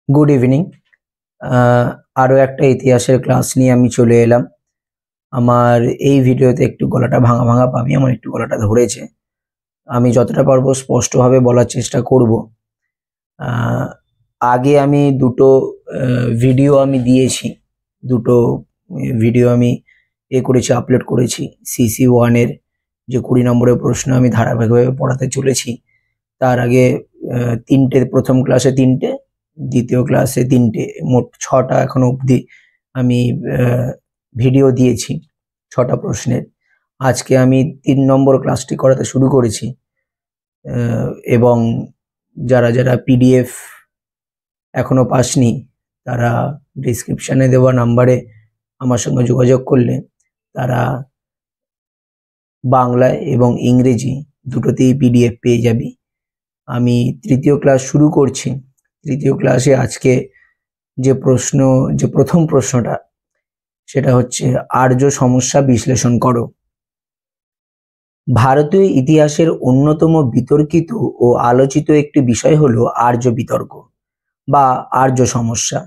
Good evening. আরও একটা ইতিহাসের ক্লাস নিয়ে আমি চলে এলাম। আমার এই ভিডিওতে একটু গলাটা ভাঙা ভাঙা পাবি, আমার একটু গলাটা ধরেছে। আমি যতটা পারবো স্পষ্টভাবে বলার চেষ্টা করব। আগে আমি দুটো ভিডিও আমি দিয়েছি, দুটো ভিডিও আমি করেছি, আপলোড করেছি। CC1-এর যে 20 নম্বরের প্রশ্ন আমি ধারাবাহিকভাবে পড়াতে চলেছি। তার আগে তিনটে, প্রথম ক্লাসে তিনটে, দ্বিতীয় ক্লাসে তিনটে, মোট 6টা এখনো অবধি আমি ভিডিও দিয়েছি 6টা প্রশ্নের। আজকে আমি 3 নম্বর ক্লাসটি করাতে শুরু করেছি এবং যারা যারা PDF এখনো পাসনি তারা ডিসক্রিপশানে দেওয়া নাম্বারে আমার সঙ্গে যোগাযোগ করলে তারা বাংলায় এবং ইংরেজি দুটোতেই PDF পেয়ে যাবি। আমি তৃতীয় ক্লাস শুরু করছি। তৃতীয় ক্লাসে আজকে যে প্রথম প্রশ্নটা, সেটা হচ্ছে আর্য সমস্যা বিশ্লেষণ করো। ভারতীয় ইতিহাসের অন্যতম বিতর্কিত ও আলোচিত একটি বিষয় হলো আর্য বিতর্ক বা আর্য সমস্যা।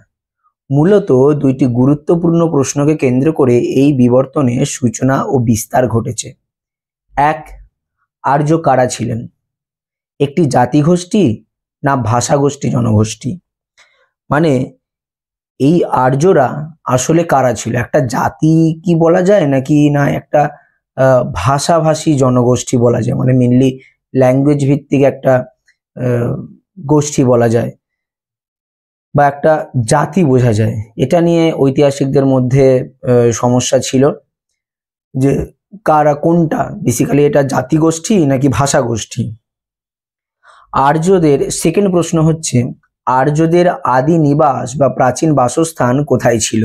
মূলত দুইটি গুরুত্বপূর্ণ প্রশ্নকে কেন্দ্র করে এই বিবর্তনের সূচনা ও বিস্তার ঘটেছে। এক, আর্য কারা ছিলেন? একটি জাতিগোষ্ঠী না ভাষাগোষ্ঠী, জনগোষ্ঠী? মানে এই আর্যরা আসলে কারা ছিল? একটা জাতি কি বলা যায়, নাকি না একটা ভাষাভাষী জনগোষ্ঠী বলা যায়? মানে মেনলি ল্যাঙ্গুয়েজ ভিত্তিক একটা গোষ্ঠী বলা যায় বা একটা জাতি বোঝা যায়। এটা নিয়ে ঐতিহাসিকদের মধ্যে সমস্যা ছিল যে কারা কোনটা, বেসিক্যালি এটা জাতিগোষ্ঠী নাকি ভাষাগোষ্ঠী। আর্যদের সেকেন্ড প্রশ্ন হচ্ছে, আর্যদের আদি নিবাস বা প্রাচীন বাসস্থান কোথায় ছিল?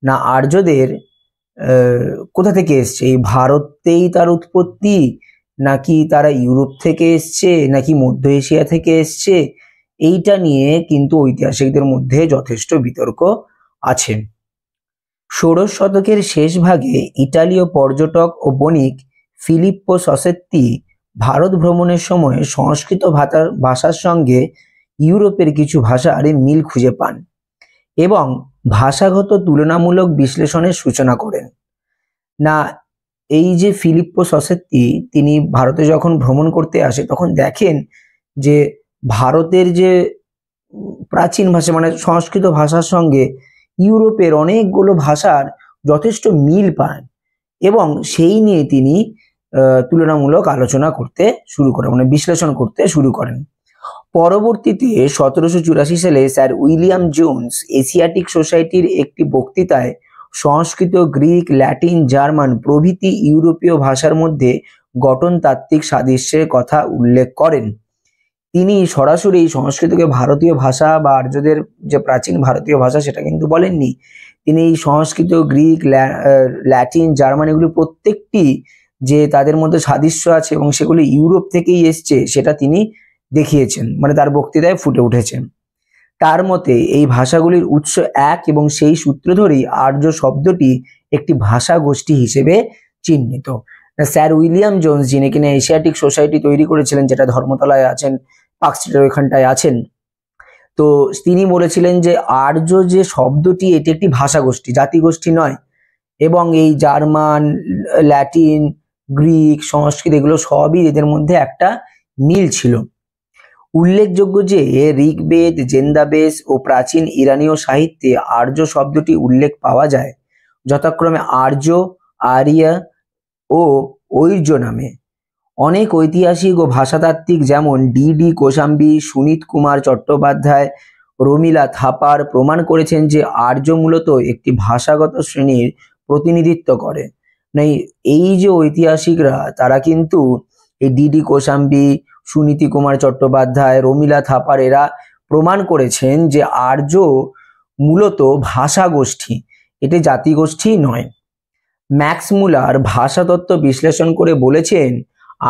না আর্যদের কোথা থেকে এসছে? এই ভারতেই তার উৎপত্তি, নাকি তারা ইউরোপ থেকে এসছে, নাকি মধ্য এশিয়া থেকে এসছে? এইটা নিয়ে কিন্তু ঐতিহাসিকদের মধ্যে যথেষ্ট বিতর্ক আছে। ষোড়শ শতকের শেষ ভাগে ইটালীয় পর্যটক ও বণিক ফিলিপ্পো সসেত্তি ভারত ভ্রমণের সময় সংস্কৃত ভাষার সঙ্গে ইউরোপের কিছু ভাষার মিল খুঁজে পান এবং ভাষাগত তুলনামূলক বিশ্লেষণের সূচনা করেন। না এই যে ফিলিপ্পো সসেত্তি, তিনি ভারতে যখন ভ্রমণ করতে আসে তখন দেখেন যে ভারতের যে প্রাচীন ভাষা মানে সংস্কৃত ভাষার সঙ্গে ইউরোপের অনেকগুলো ভাষার যথেষ্ট মিল পান এবং সেই নিয়ে তিনি তুলনামূলক আলোচনা করতে শুরু করেন, মানে বিশ্লেষণ করতে শুরু করেন। পরবর্তীতে 1784 সালে স্যার উইলিয়াম জোন্স এশিয়াটিক সোসাইটির একটি বক্তৃতায় সংস্কৃত, গ্রিক, ল্যাটিন, জার্মান প্রভৃতি ইউরোপীয় ভাষার মধ্যে গঠনতাত্ত্বিক সাদৃশ্যের কথা উল্লেখ করেন। তিনি সরাসরি সংস্কৃতকে ভারতীয় ভাষা বা আর্যদের যে প্রাচীন ভারতীয় ভাষা সেটা কিন্তু বলেননি। তিনি সংস্কৃত, গ্রিক, ল্যাটিন, জার্মান এগুলি প্রত্যেকটি যে তাদের মধ্যে সাদৃশ্য আছে এবং সেগুলি ইউরোপ থেকেই এসছে সেটা তিনি দেখিয়েছেন, মানে তার বক্তৃতায় ফুটে উঠেছেন। তার মতে এই ভাষাগুলির উৎস এক এবং সেই সূত্র ধরেই আর্য শব্দটি একটি ভাষা গোষ্ঠী হিসেবে চিহ্নিত। স্যার উইলিয়াম জোন্স, যিনি কিনা এশিয়াটিক সোসাইটি তৈরি করেছিলেন, যেটা ধর্মতলায় আছেন, পার্কস্ট্রিটের ওইখানটায় আছেন, তো তিনি বলেছিলেন যে আর্য যে শব্দটি এটি একটি ভাষা গোষ্ঠী, জাতিগোষ্ঠী নয়। এবং এই জার্মান, ল্যাটিন, গ্রিক, সংস্কৃত এগুলো সবই এদের মধ্যে একটা মিল ছিল। উল্লেখযোগ্য যে ঋগ্বেদ, জেন্দাবেশ ও প্রাচীন ইরানীয় সাহিত্যে আর্য শব্দটি উল্লেখ পাওয়া যায় যথাক্রমে আর্য, আরিয়া ও ঐর্য নামে। অনেক ঐতিহাসিক ও ভাষাতাত্ত্বিক যেমন ডি কোশাম্বী, সুনীত কুমার চট্টোপাধ্যায়, রমিলা থাপার প্রমাণ করেছেন যে আর্য মূলত একটি ভাষাগত শ্রেণীর প্রতিনিধিত্ব করে। এই যে ঐতিহাসিকরা তারা কিন্তু এই ডি কোশাম্বী, সুনীতি কুমার চট্টোপাধ্যায়, রমিলা থাপার এরা প্রমাণ করেছেন যে আর্য মূলত ভাষা গোষ্ঠী, এটি জাতিগোষ্ঠী নয়। ম্যাক্স মুলার ভাষাতত্ত্ব বিশ্লেষণ করে বলেছেন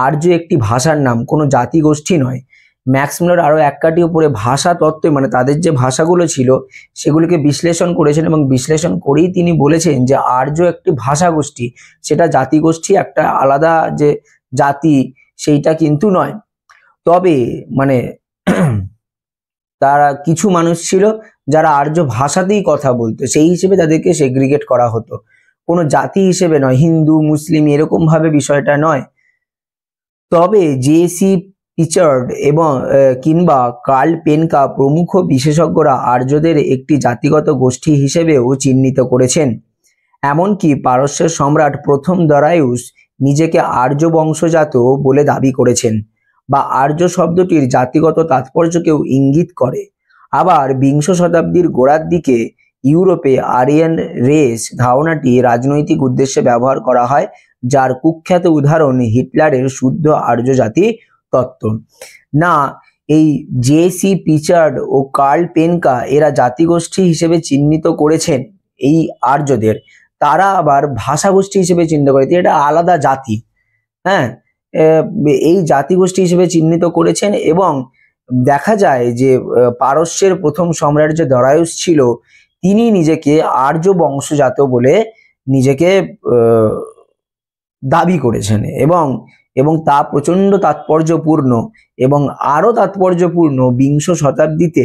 আর্য একটি ভাষার নাম, কোনো জাতিগোষ্ঠী নয়। ম্যাক্স মুলার আরো এক কাঠি উপরে ভাষা তত্ত্বে, মানে তাদের যে ভাষাগুলো ছিল সেগুলিকে বিশ্লেষণ করেছেন এবং বিশ্লেষণ করেই তিনি বলেছেন যে আর্য একটি ভাষা গোষ্ঠী, সেটা জাতিগোষ্ঠী একটা আলাদা যে জাতি সেইটা কিন্তু নয়। তবে মানে তারা কিছু মানুষ ছিল যারা আর্য ভাষাতেই কথা বলতো, সেই হিসেবে তাদেরকে সেগ্রিগেট করা হতো, কোনো জাতি হিসেবে নয়, হিন্দু মুসলিম এরকম ভাবে বিষয়টা নয়। তবে জে.সি. পিচার্ড এবং কিংবা কার্ল পেনকা প্রমুখ বিশেষজ্ঞরা আর্যদের একটি জাতিগত গোষ্ঠী হিসেবেও চিহ্নিত করেছেন। এমনকি পারস্যের সম্রাট প্রথম দরায়ুস নিজেকে আর্য বংশজাত বলে দাবি করেছেন, বা আর্য শব্দটির জাতিগত তাৎপর্যকেও ইঙ্গিত করে। আবার বিংশ শতাব্দীর গোড়ার দিকে ইউরোপে আরিয়ান রেস ধারণাটি রাজনৈতিক উদ্দেশ্যে ব্যবহার করা হয়, যার কুখ্যাত উদাহরণ হিটলারের শুদ্ধ আর্য জাতি তত্ত্ব। না, এই জে.সি. পিচার্ড ও কার্ল পেনকা এরা জাতিগোষ্ঠী হিসেবে চিহ্নিত করেছেন এই আর্যদের, তারা আবার ভাষাগোষ্ঠী হিসেবে চিহ্নিত করে, এটা আলাদা জাতি। হ্যাঁ, এই জাতিগোষ্ঠী হিসেবে চিহ্নিত করেছেন। এবং দেখা যায় যে পারস্যের প্রথম সম্রাট যে দরায়ুস ছিল, তিনি নিজেকে আর্য বংশজাত বলে নিজেকে দাবি করেছেন, এবং তা প্রচন্ড তাৎপর্যপূর্ণ। এবং আরো তাৎপর্যপূর্ণ, বিংশ শতাব্দীতে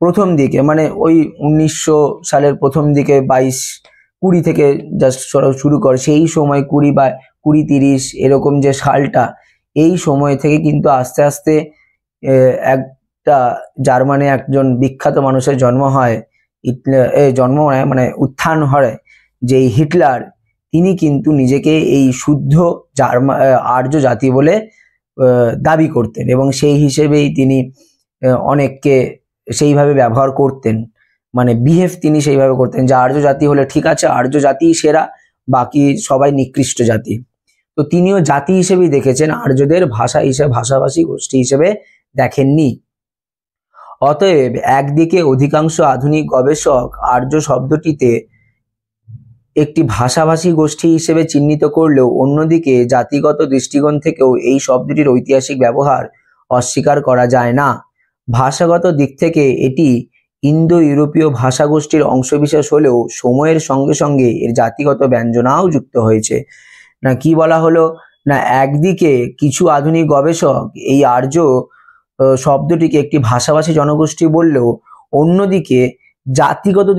প্রথম দিকে, মানে ওই 1900 সালের প্রথম দিকে, 22-20 থেকে জাস্ট শুরু করে, সেই সময় 20 বা 20-30 এরকম যে সালটা, এই সময় থেকে কিন্তু আস্তে আস্তে একটা জার্মানি একজন বিখ্যাত মানুষের জন্ম হয়, মানে উত্থান হয়, যে হিটলার, তিনি কিন্তু নিজেকে এই শুদ্ধ আর্য জাতি বলে দাবি করতেন, এবং সেই হিসেবেই তিনি অনেককে সেইভাবে ব্যবহার করতেন, মানে বিহেভ তিনি সেইভাবে করতেন যে আর্য জাতি হলে ঠিক আছে, আর্য জাতি সেরা, বাকি সবাই নিকৃষ্ট জাতি। তো তিনিও জাতি হিসেবেই দেখেছেন, আর্যদের ভাষাভাষী গোষ্ঠী হিসেবে দেখেননি। অতএব একদিকে অধিকাংশ আধুনিক গবেষক আর্য শব্দটিতে একটি ভাষাভাষী গোষ্ঠী হিসেবে চিহ্নিত করলেও, অন্যদিকে জাতিগত দৃষ্টিকোণ থেকেও এই শব্দটির ঐতিহাসিক ব্যবহার অস্বীকার করা যায় না। ভাষাগত দিক থেকে এটি ইন্দো ইউরোপীয় ভাষাগোষ্ঠীর অংশবিশেষ হলেও সময়ের সঙ্গে সঙ্গে এর জাতিগত ব্যঞ্জনাও যুক্ত হয়েছে। না, কি বলা হলো না, একদিকে কিছু আধুনিক গবেষক এই আর্য শব্দটিকে একটি ভাষাভাষী জনগোষ্ঠী বললেও, অন্যদিকে জাতিগত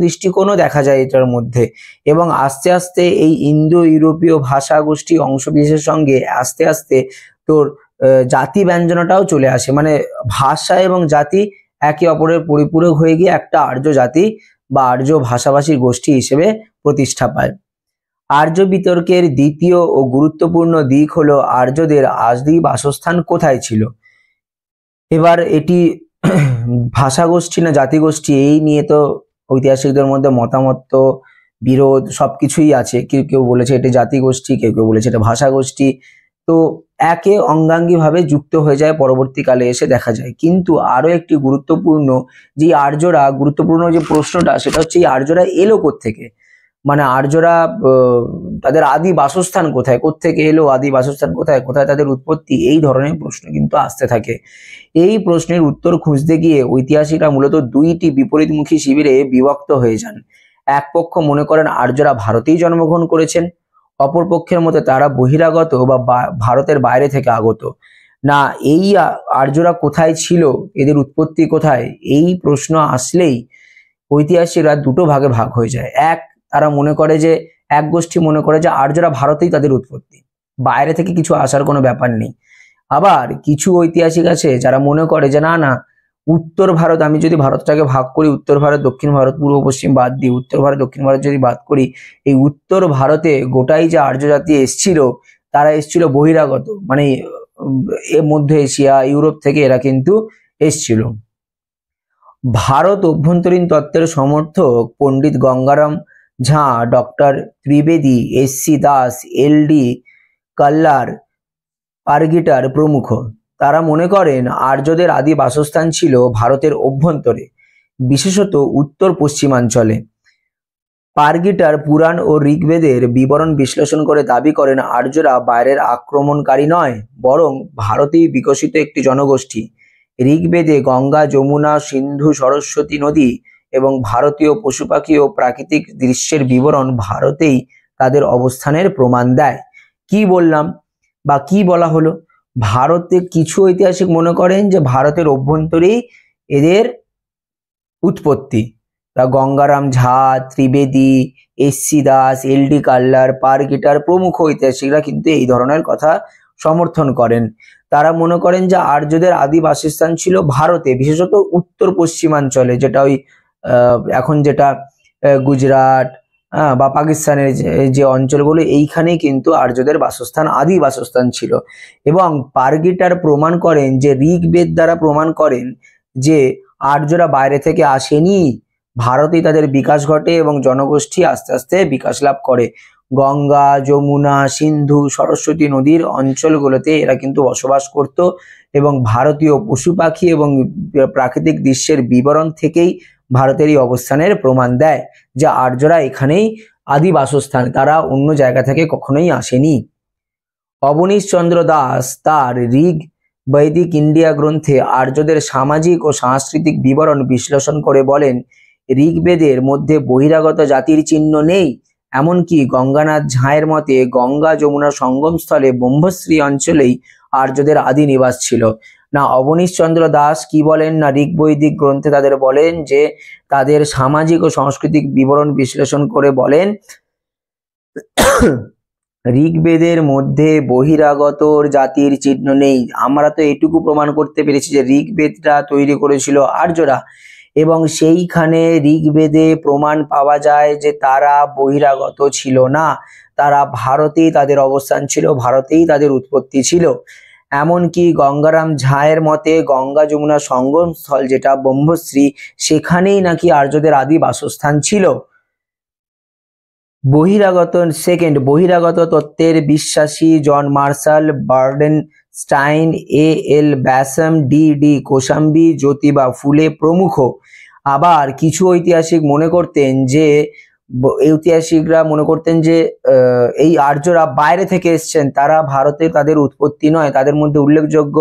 দৃষ্টিকোণও দেখা যায় এটার মধ্যে। এবং আস্তে আস্তে এই ইন্দো ইউরোপীয় ভাষা গোষ্ঠী অংশবিশেষের সঙ্গে আস্তে আস্তে তোর জাতি ব্যঞ্জনাটাও চলে আসে, মানে ভাষা এবং জাতি একে অপরের পরিপূরক হয়ে গিয়ে একটা আর্য জাতি বা আর্য ভাষাভাষী গোষ্ঠী হিসেবে প্রতিষ্ঠা পায়। আর্য বিতর্কের দ্বিতীয় ও গুরুত্বপূর্ণ দিক হলো আর্যদের আদি বাসস্থান কোথায় ছিল। এবার এটি ভাষাগোষ্ঠী না জাতিগোষ্ঠী, এই নিয়ে তো ঐতিহাসিকদের মধ্যে মতামত, বিরোধ সবকিছুই আছে। কেউ কেউ বলেছে এটা জাতিগোষ্ঠী, কেউ কেউ বলেছে এটা ভাষাগোষ্ঠী। তো একে অঙ্গাঙ্গিভাবে যুক্ত হয়ে যায় পরবর্তীকালে এসে দেখা যায়। কিন্তু আরো একটি গুরুত্বপূর্ণ যে প্রশ্নটা, সেটা হচ্ছে এই আর্যরা এলো কোত্থেকে, মানে আর্যরা তাদের আদি বাসস্থান কোথায়, কোত্থেকে এলো, আদি বাসস্থান কোথায়, কোথায় তাদের উৎপত্তি, এই ধরনের প্রশ্ন কিন্তু আসতে থাকে। এই প্রশ্নের উত্তর খুঁজতে গিয়ে ঐতিহাসিকরা মূলত দুইটি বিপরীতমুখী শিবিরে বিভক্ত হয়ে যান। এক পক্ষ মনে করেন আর্যরা ভারতেই জন্মগ্রহণ করেছেন, অপর পক্ষের মতে তারা বহিরাগত বা ভারতের বাইরে থেকে আগত। না, এই আর্যরা কোথায় ছিল, এদের উৎপত্তি কোথায়, এই প্রশ্ন আসলেই ঐতিহাসিকরা দুটো ভাগে ভাগ হয়ে যায়। তারা মনে করে যে, এক গোষ্ঠী মনে করে যে আর্যরা ভারতেই তাদের উৎপত্তি, বাইরে থেকে কিছু আসার কোনো ব্যাপার নেই। আবার কিছু ঐতিহাসিক আছে যারা মনে করে যে না, উত্তর ভারত, আমি যদি ভারতটাকে ভাগ করি, উত্তর ভারত দক্ষিণ ভারত পূর্ব পশ্চিম বাদ দিই, উত্তর ভারত দক্ষিণ ভারত যদি বাদ করি, এই উত্তর ভারতে গোটাই যে আর্য জাতি এসছিল, তারা এসছিল বহিরাগত, মানে মধ্য এশিয়া, ইউরোপ থেকে এরা কিন্তু এসছিল। ভারত অভ্যন্তরীণ তত্ত্বের সমর্থক পণ্ডিত গঙ্গারাম ঝা, doctor Trivedi, SC. Das, LD. কাল্লার, পারগিটার প্রমুখ, তারা মনে করেন আর্যদের আদি বাসস্থান ছিল ভারতের অভ্যন্তরে, বিশেষত উত্তর পশ্চিমাঞ্চলে। পারগিটার পুরাণ ও ঋগ্বেদের বিবরণ বিশ্লেষণ করে দাবি করেন আর্যরা বাইরের আক্রমণকারী নয়, বরং ভারতেই বিকশিত একটি জনগোষ্ঠী। ঋগ্বেদে গঙ্গা, যমুনা, সিন্ধু, সরস্বতী নদী এবং ভারতীয় পশু পাখি ও প্রাকৃতিক দৃশ্যের বিবরণ ভারতেই তাদের অবস্থানের প্রমাণ দেয়। কি বললাম বা কি বলা হলো, ভারতে কিছু ঐতিহাসিক মনে করেন যে ভারতের অভ্যন্তরেই এদের উৎপত্তি। তা গঙ্গারাম ঝা, ত্রিবেদী, এস.সি. দাস, এল.ডি. কাল্লার, পারগিটার প্রমুখ ঐতিহাসিকরা কিন্তু এই ধরনের কথা সমর্থন করেন। তারা মনে করেন যে আর্যদের আদি বাসস্থান ছিল ভারতে, বিশেষত উত্তর পশ্চিমাঞ্চলে, যেটা ওই এখন যেটা গুজরাট বা পাকিস্তানের যে অঞ্চলগুলো, এইখানেই কিন্তু আর্যদের বাসস্থান, আদি বাসস্থান ছিল। এবং পারগিটার প্রমাণ করেন যে ঋগ্বেদ দ্বারা প্রমাণ করেন যে আর্যরা বাইরে থেকে আসেনি, ভারতেই তাদের বিকাশ ঘটে এবং জনগোষ্ঠী আস্তে আস্তে বিকাশ লাভ করে। গঙ্গা, যমুনা, সিন্ধু, সরস্বতী নদীর অঞ্চলগুলোতে এরা কিন্তু বসবাস করত এবং ভারতীয় পশু পাখি এবং প্রাকৃতিক দৃশ্যের বিবরণ থেকেই ভারতের এই অবস্থানের প্রমাণ দেয় যে আর্যরা এখানেই আদি বাসস্থান, তারা অন্য জায়গা থেকে কখনোই আসেনি। অবনীশ চন্দ্র দাস তার ঋগ বৈদিক ইন্ডিয়া গ্রন্থে আর্যদের সামাজিক ও সাংস্কৃতিক বিবরণ বিশ্লেষণ করে বলেন, ঋগ্বেদের মধ্যে বহিরাগত জাতির চিহ্ন নেই। এমনকি গঙ্গানাথ ঝায়ের মতে গঙ্গা যমুনা সঙ্গমস্থলে ব্রহ্মশ্রী অঞ্চলেই আর্যদের আদি নিবাস ছিল। না, অবনীশ চন্দ্র দাস কি বলেন না, ঋগ্বৈদিক গ্রন্থে তাদের বলেন যে তাদের সামাজিক ও সাংস্কৃতিক বিবরণ বিশ্লেষণ করে বলেন, ঋগ্বেদের মধ্যে বহিরাগত জাতির চিহ্ন নেই। আমরা তো এটুকু প্রমাণ করতে পেরেছি যে ঋগ্বেদটা তৈরি করেছিল আর্যরা, এবং সেইখানে ঋগ্বেদে প্রমাণ পাওয়া যায় যে তারা বহিরাগত ছিল না, তারা ভারতেই তাদের অবস্থান ছিল, ভারতেই তাদের উৎপত্তি ছিল। এমনকি গঙ্গারাম ঝায়ের মতে গঙ্গা যমুনা সঙ্গমস্থল যেটা ব্রহ্মশ্রী, সেখানেই নাকি আর্যদের আদি বাসস্থান ছিল। বহিরাগত তত্ত্বের বিশ্বাসী John Marshall, Brandenstein, A L. Basham, D D. Kosambi, Jyotiba Phule প্রমুখ। আবার কিছু ঐতিহাসিকরা মনে করতেন যে এই আর্যরা বাইরে থেকে এসছেন, তারা ভারতে তাদের উৎপত্তি নয়। তাদের মধ্যে উল্লেখযোগ্য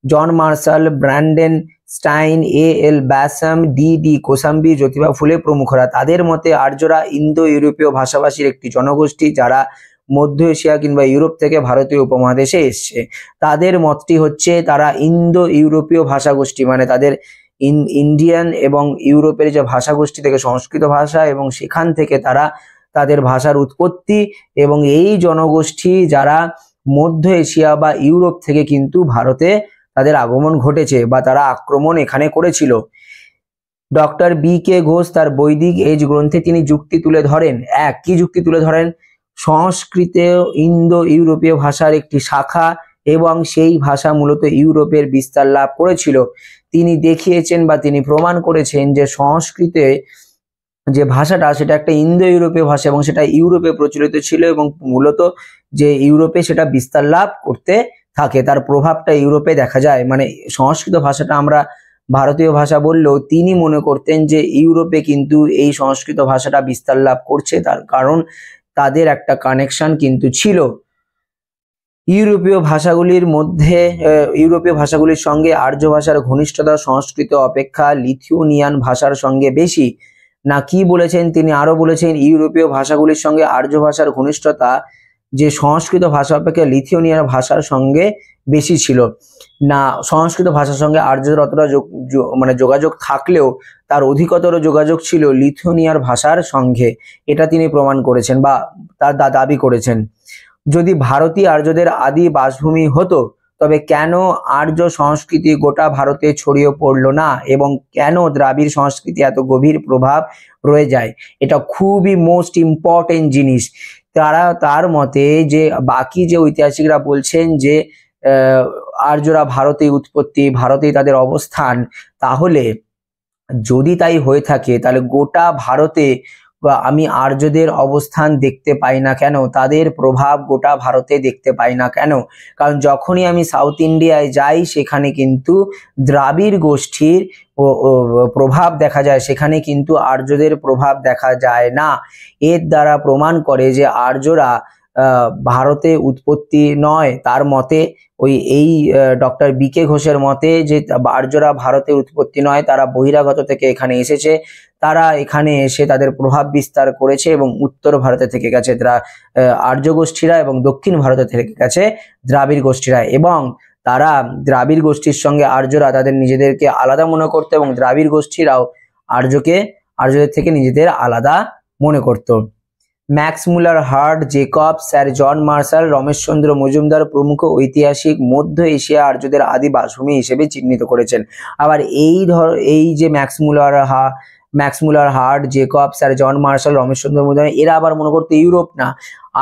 John Marshall, Brandenstein, A L. Basham, D D. Kosambi, Jyotiba Phule প্রমুখরা। তাদের মতে আর্যরা ইন্দো ইউরোপীয় ভাষাভাষীর একটি জনগোষ্ঠী যারা মধ্য এশিয়া কিংবা ইউরোপ থেকে ভারতীয় উপমহাদেশে এসছে। তাদের মতটি হচ্ছে তারা ইন্দো ইউরোপীয় ভাষাগোষ্ঠী, মানে তাদের ইন্ডিয়ান এবং ইউরোপের যে ভাষাগোষ্ঠী থেকে সংস্কৃত ভাষা, এবং সেখান থেকে তারা তাদের ভাষার উৎপত্তি, এবং এই জনগোষ্ঠী যারা মধ্য এশিয়া বা ইউরোপ থেকে কিন্তু ভারতে তাদের আগমন ঘটেছে বা তারা আক্রমণ এখানে করেছিল। Doctor BK. ঘোষ তার বৈদিক এজ গ্রন্থে তিনি যুক্তি তুলে ধরেন। কি যুক্তি তুলে ধরেন? সংস্কৃত ইন্দো ইউরোপীয় ভাষার একটি শাখা এবং সেই ভাষা মূলত ইউরোপের বিস্তার লাভ করেছিল। তিনি দেখিয়েছেন বা তিনি প্রমাণ করেছেন যে সংস্কৃতে যে ভাষাটা সেটা একটা ইন্দো ইউরোপীয় ভাষা এবং সেটা ইউরোপে প্রচলিত ছিল এবং মূলত যে ইউরোপে সেটা বিস্তার লাভ করতে থাকে, তার প্রভাবটা ইউরোপে দেখা যায়। মানে সংস্কৃত ভাষাটা আমরা ভারতীয় ভাষা বললেও তিনি মনে করতেন যে ইউরোপে কিন্তু এই সংস্কৃত ভাষাটা বিস্তার লাভ করছে, তার কারণ তাদের একটা কানেকশন কিন্তু ছিল। ইউরোপীয় ভাষাগুলির সঙ্গে আর্য ভাষার ঘনিষ্ঠতা সংস্কৃত অপেক্ষা লিথুয়ানিয়ান ভাষার সঙ্গে বেশি। না, কি বলেছেন তিনি? আরো বলেছেন ইউরোপীয় ভাষাগুলির সঙ্গে আর্য ভাষার ঘনিষ্ঠতা যে সংস্কৃত ভাষা অপেক্ষা লিথুয়ানিয়ান ভাষার সঙ্গে বেশি ছিল। না, সংস্কৃত ভাষার সঙ্গে আর্যদের অতটা যোগাযোগ থাকলেও তার অধিকতর যোগাযোগ ছিল লিথুয়ানিয়ার ভাষার সঙ্গে, এটা তিনি প্রমাণ করেছেন বা তার দাবি করেছেন। যদি ভারতীয় আর্যদের আদি বাসভূমি হতো তবে কেন আর্য সংস্কৃতি গোটা ভারতে ছড়িয়ে পড়লো না এবং কেন দ্রাবিড় সংস্কৃতি এত গভীর প্রভাব রয়ে যায়? এটা খুবই মোস্ট ইম্পর্টেন্ট জিনিস। তার মতে যে বাকি যে ঐতিহাসিকরা বলছেন যে আর্যরা ভারতে উৎপত্তি, ভারতেই তাদের অবস্থান, তাহলে যদি তাই হয়ে থাকে তাহলে গোটা ভারতে আমি আর্যদের অবস্থান দেখতে পাই না কেন, তাদের প্রভাব গোটা ভারতে দেখতে পাই না কেন? কারণ যখনই আমি সাউথ ইন্ডিয়ায় যাই সেখানে কিন্তু দ্রাবিড় গোষ্ঠীর প্রভাব দেখা যায়, সেখানে কিন্তু আর্যদের প্রভাব দেখা যায় না। এর দ্বারা প্রমাণ করে যে আর্যরা ভারতে উৎপত্তি নয়, তার মতে এই ডক্টর বি.কে. ঘোষের মতে যে আর্যরা ভারতে উৎপত্তি নয়, তারা বহিরাগত থেকে এখানে এসেছে, তারা এখানে এসে তাদের প্রভাব বিস্তার করেছে এবং উত্তর ভারতে থেকে গেছে আর্য গোষ্ঠীরা এবং দক্ষিণ ভারতে থেকে গেছে দ্রাবিড় গোষ্ঠীরা, এবং তারা দ্রাবিড় গোষ্ঠীর সঙ্গে আর্যরা তাদের নিজেদেরকে আলাদা মনে করতো এবং দ্রাবিড় গোষ্ঠীরাও আর্যদের থেকে নিজেদের আলাদা মনে করত। Max Muller Hart, Jacob, Sir John Marshall, Rameshchandra Majumdar প্রমুখ ঐতিহাসিক মধ্য এশিয়া আর্যদের আদি বাসভূমি হিসেবে চিহ্নিত করেছেন। আবার এই যে Max Muller Hart, Jacob, Sir John Marshall, Rameshchandra Majumdar, এরা আবার মনে করতো ইউরোপ না,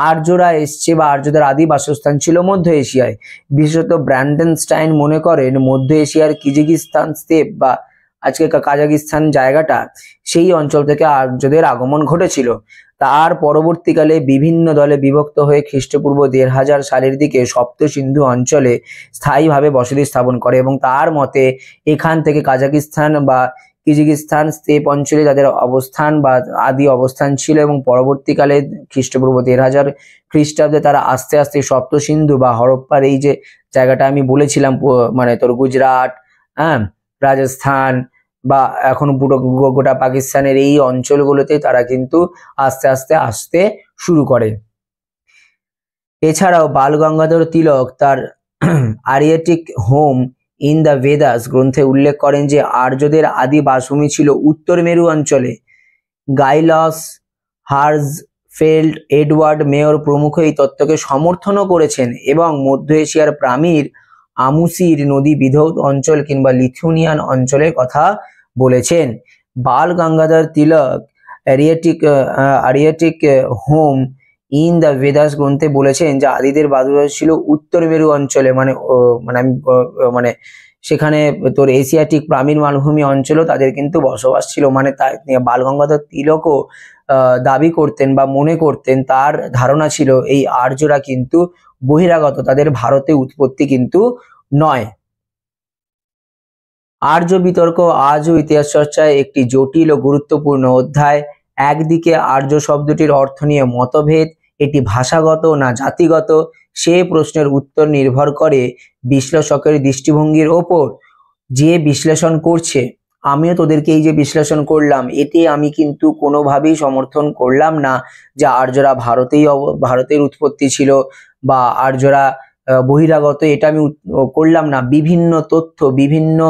আর্যরা এসছে বা আর্যদের আদি বাসস্থান ছিল মধ্য এশিয়ায়। বিশেষত ব্র্যান্ডেনস্টাইন মনে করেন মধ্য এশিয়ার কিরগিজস্তান স্টেপ বা আজকে কাজাকিস্তান জায়গাটা, সেই অঞ্চল থেকে আর্যদের আগমন ঘটেছিল। তার পরবর্তীকালে বিভিন্ন দলে বিভক্ত হয়ে খ্রিস্টপূর্ব ১৫০০ সালের দিকে সপ্ত সিন্ধু অঞ্চলে স্থায়ীভাবে বসতি স্থাপন করে এবং তার মতে এখান থেকে কাজাকিস্তান বা কিরগিজস্তান স্টেপ অঞ্চলে তাদের অবস্থান বা আদি অবস্থান ছিল এবং পরবর্তীকালে খ্রিস্টপূর্ব ১৫০০ খ্রিস্টাব্দে তারা আস্তে আস্তে সপ্ত সিন্ধু বা হরপ্পার এই যে জায়গাটা আমি বলেছিলাম, মানে তোর গুজরাট, হ্যাঁ, রাজস্থান বা এখন পুরো গোটা পাকিস্তানের এই অঞ্চলগুলোতে তারা কিন্তু আস্তে আস্তে আসতে শুরু করে। এছাড়াও বাল গঙ্গাধর তিলক তার আরিয়েটিক হোম ইন দ্য বেদাস গ্রন্থে উল্লেখ করেন যে আর্যদের আদি বাসভূমি ছিল উত্তর মেরু অঞ্চলে। গাইলস, হার্জফেল্ড, এডওয়ার্ড মেয়র প্রমুখ এই তত্ত্বকে সমর্থনও করেছেন এবং মধ্য এশিয়ার প্রামীর আমুসির নদী বিধৌত অঞ্চল কিংবা লিথুনিয়ান অঞ্চলের কথা বলেছেন। বাল গঙ্গাধর তিলক আরিয়েটিক হোম ইন দ্য বেদাস গ্রন্থে বলেছেন যে আদিদের বাসবাস ছিল উত্তর মেরু অঞ্চলে, মানে সেখানে তোর এশিয়াটিক প্রামীর মালভূমি অঞ্চলও তাদের কিন্তু বসবাস ছিল। মানে তাই বাল গঙ্গাধর তিলকও দাবি করতেন বা মনে করতেন, তার ধারণা ছিল এই আর্যরা কিন্তু বহিরাগত, তাদের ভারতে উৎপত্তি কিন্তু নয়। আর্য বিতর্ক আজও ইতিহাস চর্চায় একটি জটিল ও গুরুত্বপূর্ণ অধ্যায়। একদিকে আর্য শব্দটির অর্থ নিয়ে মতভেদ, এটি ভাষাগত না জাতিগত, সে প্রশ্নের উত্তর নির্ভর করে বিশ্লেষকের দৃষ্টিভঙ্গির ওপর। যে বিশ্লেষণ করছে, আমিও তোদেরকে এই যে বিশ্লেষণ করলাম, এটি আমি কিন্তু কোনোভাবেই সমর্থন করলাম না যে আর্যরা ভারতের উৎপত্তি ছিল বা আর্যরা বহিরাগত, এটা আমি করলাম না। বিভিন্ন তথ্য, বিভিন্ন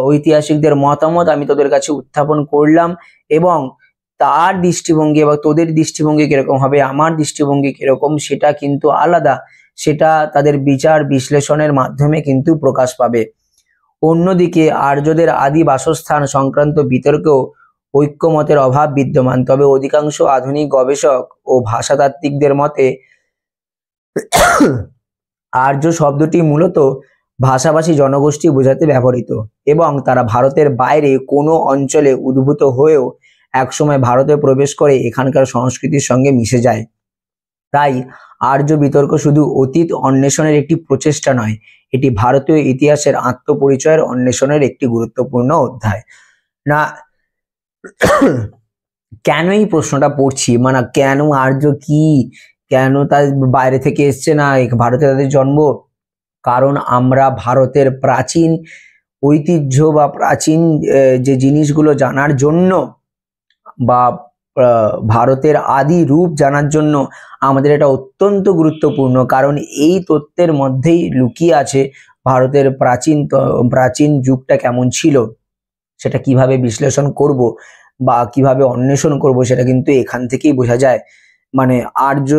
ঐতিহাসিকদের মতামত আমি তোদের কাছে উত্থাপন করলাম এবং তার দৃষ্টিভঙ্গি এবং তোদের দৃষ্টিভঙ্গি কিরকম হবে, আমার দৃষ্টিভঙ্গি কিরকম, সেটা কিন্তু আলাদা, সেটা তাদের বিচার বিশ্লেষণের মাধ্যমে কিন্তু প্রকাশ পাবে। অন্যদিকে আর্যদের আদি বাসস্থান সংক্রান্ত বিতর্কেও ঐক্যমতের অভাব বিদ্যমান, তবে অধিকাংশ আধুনিক গবেষক ও ভাষাতাত্ত্বিকদের মতে আর্য শব্দটি মূলত ভাষাভাষী জনগোষ্ঠী বোঝাতে ব্যবহৃত এবং তারা ভারতের বাইরে কোনো অঞ্চলে উদ্ভূত হয়েও একসময় ভারতে প্রবেশ করে এখানকার সংস্কৃতির সঙ্গে মিশে যায়। তাই আর্য বিতর্ক শুধু অতীত অন্বেষণের একটি প্রচেষ্টা নয়, এটি ভারতীয় ইতিহাসের আত্মপরিচয়ের অন্বেষণের একটি গুরুত্বপূর্ণ অধ্যায়। না, কেন এই প্রশ্নটা পড়ছি, মানে কেন আর্য কি, কেন তার বাইরে থেকে এসছে না ভারতে তাদের জন্ম? কারণ আমরা ভারতের প্রাচীন ঐতিহ্য বা প্রাচীন যে জিনিসগুলো জানার জন্য বা ভারতের আদি রূপ জানার জন্য আমাদের এটা অত্যন্ত গুরুত্বপূর্ণ, কারণ এই তত্ত্বের মধ্যেই লুকিয়ে আছে ভারতের প্রাচীন যুগটা কেমন ছিল, সেটা কিভাবে বিশ্লেষণ করব বা কিভাবে অন্বেষণ করব, সেটা কিন্তু এখান থেকেই বোঝা যায়। মানে আর্য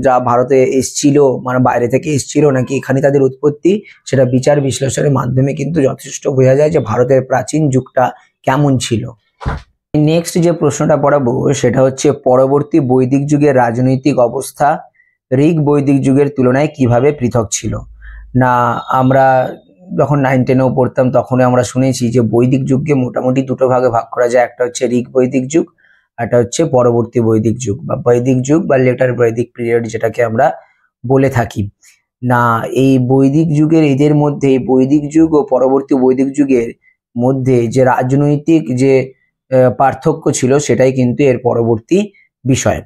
যা ভারতে এসছিল, মানে বাইরে থেকে এসছিল নাকি এখানে তাদের উৎপত্তি, সেটা বিচার বিশ্লেষণের মাধ্যমে কিন্তু যথেষ্ট বোঝা যায় যে ভারতের প্রাচীন যুগটা কেমন ছিল। নেক্সট যে প্রশ্নটা পড়াবো সেটা হচ্ছে পরবর্তী বৈদিক যুগের রাজনৈতিক অবস্থা ঋগ বৈদিক যুগের তুলনায় কিভাবে পৃথক ছিল। না, আমরা যখন 9-10-এও পড়তাম তখনই আমরা শুনেছি যে বৈদিক যুগকে মোটামুটি দুটো ভাগে ভাগ করা যায়, একটা হচ্ছে ঋগ বৈদিক যুগ, একটা হচ্ছে পরবর্তী বৈদিক যুগ বা বৈদিক যুগ বা লেটার বৈদিক পিরিয়ড যেটাকে আমরা বলে থাকি। না, এই বৈদিক যুগের এদের মধ্যে, বৈদিক যুগ ও পরবর্তী বৈদিক যুগের মধ্যে যে রাজনৈতিক যে পার্থক্য ছিল সেটাই কিন্তু এর পরবর্তী বিষয়।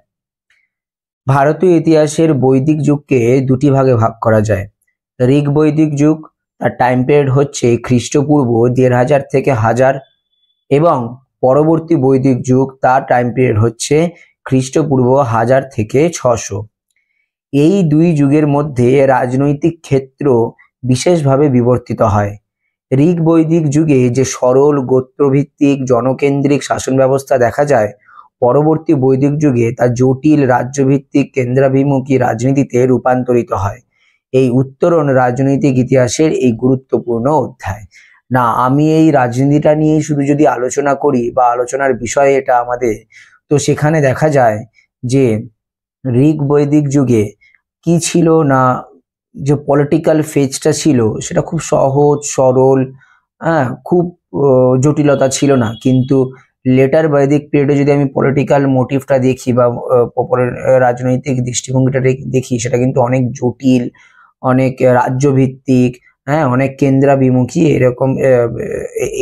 ভারতীয় ইতিহাসের বৈদিক যুগকে দুটি ভাগে ভাগ করা যায়। ঋগ বৈদিক যুগ, তার টাইম পিরিয়ড হচ্ছে খ্রিস্টপূর্ব ১৫০০ থেকে ১০০০, এবং পরবর্তী বৈদিক যুগ তার টাইম পিরিয়ড হচ্ছে খ্রিস্টপূর্ব ১০০০ থেকে ৬০০। এই দুই যুগের মধ্যে রাজনৈতিক ক্ষেত্র বিশেষভাবে বিবর্তিত হয়। ঋগ বৈদিক যুগে যে সরল গোত্রভিত্তিক জনকেন্দ্রিক শাসন ব্যবস্থা দেখা যায়, পরবর্তী বৈদিক যুগে তা জটিল রাজ্যভিত্তিক কেন্দ্রাভিমুখী রাজনীতিতে রূপান্তরিত হয়। এই উত্তরণ রাজনৈতিক ইতিহাসের এই গুরুত্বপূর্ণ অধ্যায়। না, আমি এই রাজনীতিটা নিয়ে শুধু যদি আলোচনা করি বা আলোচনার বিষয় এটা আমাদের, তো সেখানে দেখা যায় যে ঋগ বৈদিক যুগে কি ছিল না, যে পলিটিক্যাল ফেজটা ছিল সেটা খুব সহজ সরল, খুব জটিলতা ছিল না। কিন্তু লেটার বৈদিক পিরিয়ডে যদি আমি পলিটিক্যাল মোটিভটা দেখি বা রাজনৈতিক দৃষ্টিভঙ্গিটা দেখি, সেটা কিন্তু অনেক জটিল, অনেক রাজ্যভিত্তিক, অনেক কেন্দ্রাভিমুখী, এরকম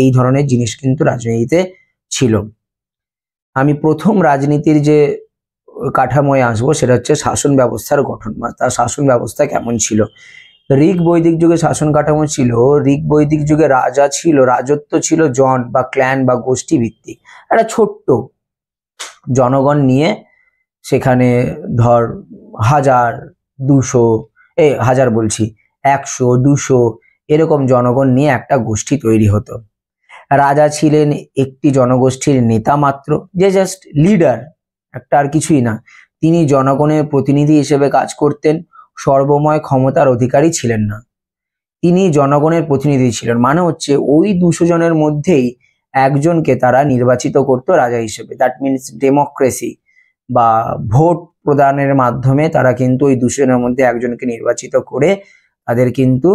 এই ধরনের জিনিস কিন্তু রাজনীতিতে ছিল। আমি প্রথম রাজনীতির যে কাঠামোয় আসবো সেটা হচ্ছে শাসন ব্যবস্থার গঠন বা তার শাসন ব্যবস্থা কেমন ছিল। ঋগ বৈদিক যুগে শাসন কাঠামো ছিল, ঋগ বৈদিক যুগে রাজা ছিল, রাজত্ব ছিল জন বা ক্ল্যান বা গোষ্ঠী ভিত্তিক, একটা ছোট্ট জনগণ নিয়ে, সেখানে ধর ১০০০, ২০০, ১০০, ২০০ এরকম জনগণ নিয়ে একটা গোষ্ঠী তৈরি হতো। রাজা ছিলেন একটি জনগোষ্ঠীর নেতা মাত্র, যে জাস্ট লিডার, একটা, আর কিছুই না। তিনি জনগণের প্রতিনিধি হিসেবে কাজ করতেন, সর্বময় ক্ষমতার অধিকারী ছিলেন না। তিনি জনগণের প্রতিনিধি ছিলেন, মানে হচ্ছে ওই ২০০ জনের মধ্যেই একজনকে তারা নির্বাচিত করতো রাজা হিসেবে। দ্যাট মিনস ডেমোক্রেসি বা ভোট প্রদানের মাধ্যমে তারা কিন্তু ওই ২০০ জনের মধ্যে একজনকে নির্বাচিত করে তাদের কিন্তু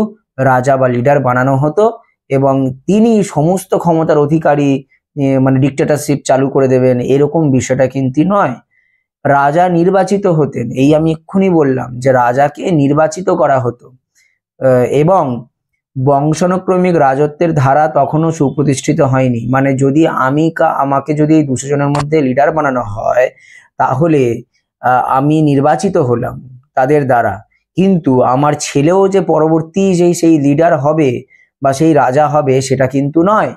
রাজা বা লিডার বানানো হতো, এবং তিনি সমস্ত ক্ষমতার অধিকারী, মানে ডিক্টেটরশিপ চালু করে দেবেন এরকম বিষয়টা কিন্তু নয়। রাজা নির্বাচিত হতেন, এই আমি এক্ষুনি বললাম যে রাজাকে নির্বাচিত করা হতো, এবং বংশানুক্রমিক রাজত্বের ধারা তখনও সুপ্রতিষ্ঠিত হয়নি। মানে যদি আমাকে যদি ২০০ জনের মধ্যে লিডার বানানো হয়, তাহলে আমি নির্বাচিত হলাম তাদের দ্বারা, কিন্তু আমার ছেলেও যে পরবর্তী সেই লিডার হবে বা সেই রাজা হবে সেটা কিন্তু নয়।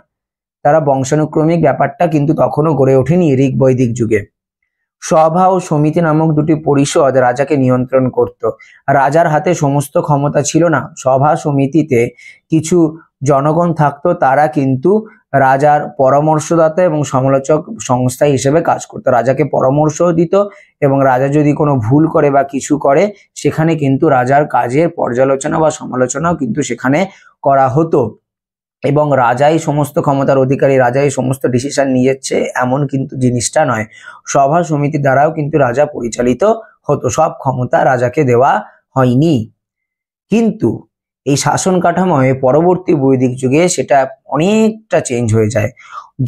তারা বংশানুক্রমিক ব্যাপারটা কিন্তু তখনও গড়ে ওঠেনি ঋগ বৈদিক যুগে। সভা ও সমিতি নামক দুটি পরিষদ রাজাকে নিয়ন্ত্রণ করত। রাজার হাতে সমস্ত ক্ষমতা ছিল না। সভা সমিতিতে কিছু জনগণ থাকতো, তারা কিন্তু রাজার পরামর্শদাতা এবং সমালোচক সংস্থা হিসেবে কাজ করতো, রাজাকে পরামর্শ দিত, এবং রাজা যদি কোনো ভুল করে বা কিছু করে, সেখানে কিন্তু রাজার কাজের পর্যালোচনা বা সমালোচনাও কিন্তু সেখানে করা হতো। এবং রাজাই সমস্ত ক্ষমতার অধিকারী, রাজাই সমস্ত ডিসিশন নিয়েছে এমন কিন্তু জিনিসটা নয়। সভা সমিতি দ্বারাও কিন্তু রাজা পরিচালিত হতো, সব ক্ষমতা রাজাকে দেওয়া হয়নি। কিন্তু এই শাসন কাঠামোয় পরবর্তী বৈদিক যুগে সেটা অনেকটা চেঞ্জ হয়ে যায়।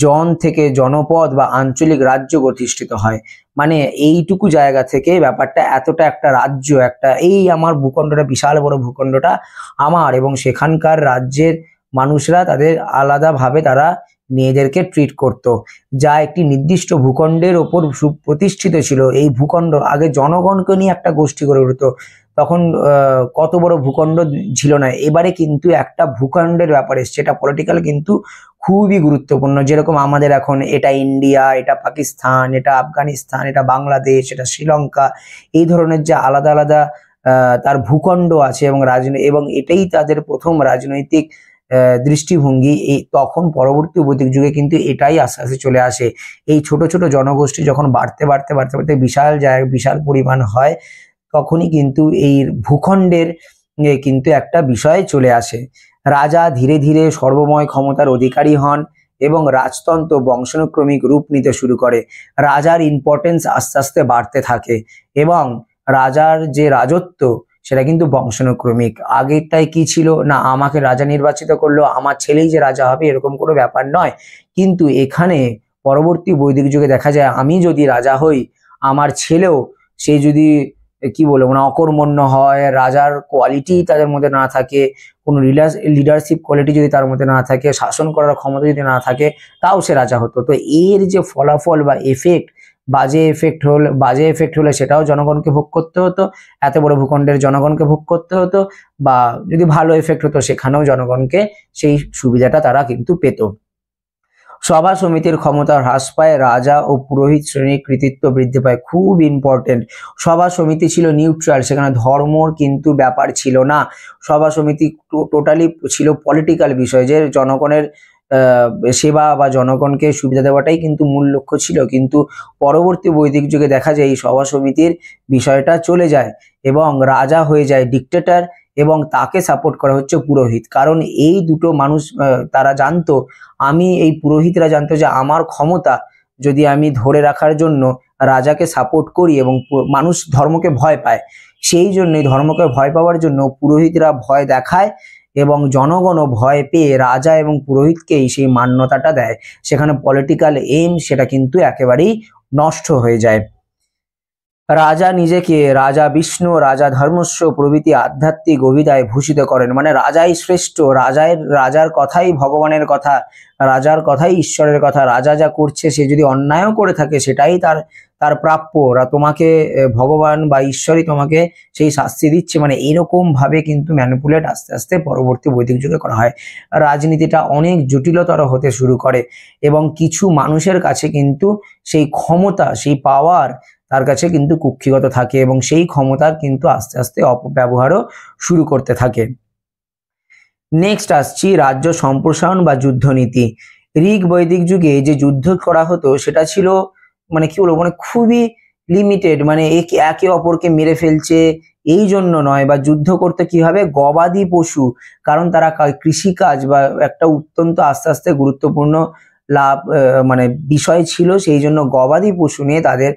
জন থেকে জনপদ বা আঞ্চলিক রাজ্য প্রতিষ্ঠিত হয়। মানে এইটুকু জায়গা থেকে ব্যাপারটা এতটা একটা রাজ্য, একটা এই আমার ভূখণ্ডটা, বিশাল বড় ভূখণ্ডটা আমার, এবং সেখানকার রাজ্যের মানুষরা তাদের আলাদাভাবে তারা নিজেদেরকে ট্রিট করত, যা একটি নির্দিষ্ট ভূখণ্ডের ওপর প্রতিষ্ঠিত ছিল। এই ভূখণ্ড আগে জনগণকে নিয়ে একটা গোষ্ঠী গড়ে উঠতো, তখন কত বড় ভূখণ্ড ছিল না। এবারে কিন্তু একটা ভূখণ্ডের ব্যাপার এসছে, এটা পলিটিক্যাল কিন্তু খুবই গুরুত্বপূর্ণ। যেরকম আমাদের এখন এটা ইন্ডিয়া, এটা পাকিস্তান, এটা আফগানিস্তান, এটা বাংলাদেশ, এটা শ্রীলঙ্কা, এই ধরনের যে আলাদা আলাদা তার ভূখণ্ড আছে, এবং এটাই তাদের প্রথম রাজনৈতিক দৃষ্টিভঙ্গি। এই তখন পরবর্তী বৈদিক যুগে কিন্তু এটাই আস্তে আস্তে চলে আসে। এই ছোট ছোট জনগোষ্ঠী যখন বাড়তে বাড়তে বাড়তে বাড়তে বিশাল জায়গা, বিশাল পরিমাণ হয়, তখনই কিন্তু এই ভূখণ্ডের কিন্তু একটা বিষয় চলে আসে। রাজা ধীরে ধীরে সর্বময় ক্ষমতার অধিকারী হন এবং রাজতন্ত্র বংশানুক্রমিক রূপ নিতে শুরু করে। রাজার ইম্পর্টেন্স আস্তে আস্তে বাড়তে থাকে, এবং রাজার যে রাজত্ব সেটা কিন্তু বংশানুক্রমিক। আগেরটাই কি ছিল না, আমাকে রাজা নির্বাচিত করলো, আমার ছেলেই যে রাজা হবে এরকম কোনো ব্যাপার নয়। কিন্তু এখানে পরবর্তী বৈদিক যুগে দেখা যায়, আমি যদি রাজা হই, আমার ছেলেও সে যদি কি বলবো না অকর্মণ্য হয়, রাজার কোয়ালিটি তাদের মধ্যে না থাকে, কোনো লিডারশিপ কোয়ালিটি যদি তার মধ্যে না থাকে, শাসন করার ক্ষমতা যদি না থাকে, তাও সে রাজা হতো। তো এর যে ফলাফল বা এফেক্ট বাজে এফেক্ট হলে সেটাও জনগণকে ভোগ করতে হতো, এত বড় ভূখণ্ডের জনগণকে ভোগ করতে হতো, বা যদি ভালো এফেক্ট হতো সেখানেও জনগণকে সেই সুবিধাটা তারা কিন্তু পেত। সভা সমিতির ক্ষমতা হ্রাস পায়, রাজা ও পুরোহিত শ্রেণীর কৃতিত্ব বৃদ্ধি পায়। খুব ইম্পর্টেন্ট, সভা সমিতি ছিল নিউট্রাল, সেখানে ধর্মর কিন্তু ব্যাপার ছিল না। সভা সমিতি টোটালি ছিল পলিটিক্যাল বিষয়, যে জনগণের সেবা বা জনগণকে সুবিধা দেওয়াটাই কিন্তু মূল লক্ষ্য ছিল। কিন্তু পরবর্তী বৈদিক যুগে দেখা যায় এই সভা সমিতির বিষয়টা চলে যায় এবং রাজা হয়ে যায় ডিক্টেটর, এবং তাকে সাপোর্ট করা হচ্ছে পুরোহিত। কারণ এই দুটো মানুষ তারা জানতো, এই পুরোহিতরা জানতো যে আমার ক্ষমতা যদি আমি ধরে রাখার জন্য রাজাকে সাপোর্ট করি, এবং মানুষ ধর্মকে ভয় পায়, সেই জন্যই ধর্মকে ভয় পাওয়ার জন্য পুরোহিতরা ভয় দেখায় এবং জনগণও ভয় পেয়ে রাজা এবং পুরোহিতকেই সেই মান্যতাটা দেয়। সেখানে পলিটিক্যাল এইম সেটা কিন্তু একেবারেই নষ্ট হয়ে যায়। রাজা নিজেকে রাজা বিষ্ণু, রাজা ধর্মস্ব প্রভৃতি আধ্যাত্মিক অভিধায় ভূষিত করেন। মানে রাজাই শ্রেষ্ঠ, রাজার কথাই ভগবানের কথা, রাজার কথাই ঈশ্বরের কথা। রাজা যা করছে, সে যদি অন্যায়ও করে থাকে সেটাই তার প্রাপ্য, তোমাকে ভগবান বা ঈশ্বরই তোমাকে সেই শাস্তি দিচ্ছে। মানে এরকম ভাবে কিন্তু ম্যানিপুলেট আস্তে আস্তে পরবর্তী বৈদিক যুগে করা হয়। রাজনীতিটা অনেক জটিলতর হতে শুরু করে এবং কিছু মানুষের কাছে কিন্তু সেই ক্ষমতা, সেই পাওয়ার তার কাছে কিন্তু কুক্ষিগত থাকে এবং সেই ক্ষমতার কিন্তু আস্তে আস্তে অপব্যবহারও শুরু করতে থাকে। নেক্সট আসছি রাজ্য সম্প্রসারণ বা যুদ্ধনীতি। ঋগ বৈদিক যুগে যে যুদ্ধ করা হতো সেটা ছিল মানে কি বলবো, মানে খুবই লিমিটেড, মানে একে অপরকে মেরে ফেলছে এই জন্য নয়, বা যুদ্ধ করতে কি হবে, গবাদি পশু, কারণ তারা কৃষিকাজ বা একটা অত্যন্ত আস্তে আস্তে গুরুত্বপূর্ণ লাভ মানে বিষয় ছিল, সেই জন্য গবাদি পশু নিয়ে তাদের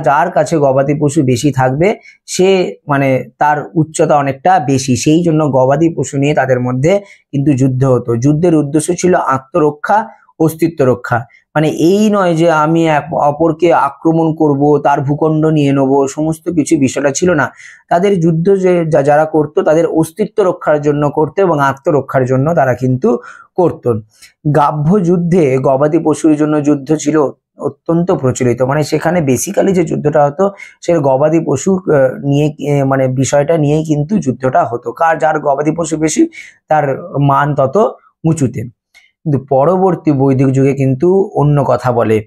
যার কাছে গবাদি পশু বেশি থাকবে সে মানে তার উচ্চতা অনেকটা বেশি, সেই জন্য গবাদি পশু নিয়ে তাদের মধ্যে কিন্তু যুদ্ধ হতো। যুদ্ধের উদ্দেশ্য ছিল আত্মরক্ষা, অস্তিত্ব রক্ষা। মানে এই নয় যে আমি অপরকে আক্রমণ করব, তার ভূখণ্ড নিয়ে নেবো, সমস্ত কিছু বিষয়টা ছিল না। তাদের যুদ্ধ যারা করতো তাদের অস্তিত্ব রক্ষার জন্য করতো এবং আত্মরক্ষার জন্য তারা কিন্তু করত। গাভ্য যুদ্ধে গবাদি পশুর জন্য যুদ্ধ ছিল অত্যন্ত প্রচলিত, মানে সেখানে বেসিক্যালি যে যুদ্ধটা হতো সে গবাদি পশু নিয়ে, মানে বিষয়টা নিয়েই কিন্তু যুদ্ধটা হতো, যার গবাদি পশু বেশি তার মান তত উঁচুতে। কিন্তু পরবর্তী বৈদিক যুগে কিন্তু অন্য কথা বলে।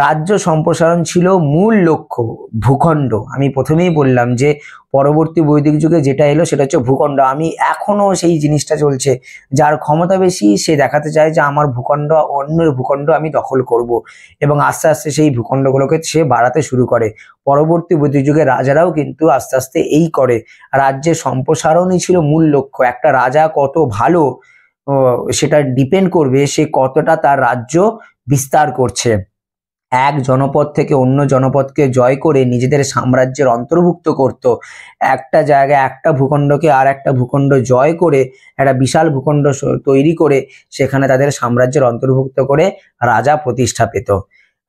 রাজ্য সম্প্রসারণ ছিল মূল লক্ষ্য, ভূখণ্ড। আমি প্রথমেই বললাম যে পরবর্তী বৈদিক যুগে যেটা এলো সেটা হচ্ছে ভূখণ্ড। এখনো সেই জিনিসটা চলছে, যার ক্ষমতা বেশি সে দেখাতে চায় যে আমার ভূখণ্ড, অন্যের ভূখণ্ড আমি দখল করব, এবং আস্তে আস্তে সেই ভূখণ্ডগুলোকে সে বাড়াতে শুরু করে। পরবর্তী বৈদিক যুগে রাজারাও কিন্তু আস্তে আস্তে এই করে। রাজ্যের সম্প্রসারণই ছিল মূল লক্ষ্য। একটা রাজা কত ভালো সেটা ডিপেন্ড করবে সে কতটা তার রাজ্য বিস্তার করছে। এক জনপদ থেকে অন্য জনপদকে জয় করে নিজেদের সাম্রাজ্যের অন্তর্ভুক্ত করত। একটা জায়গায় একটা ভূখণ্ডকে আর একটা ভূখণ্ড জয় করে একটা বিশাল ভূখণ্ড তৈরি করে সেখানে তাদের সাম্রাজ্যের অন্তর্ভুক্ত করে রাজা প্রতিষ্ঠা পেত।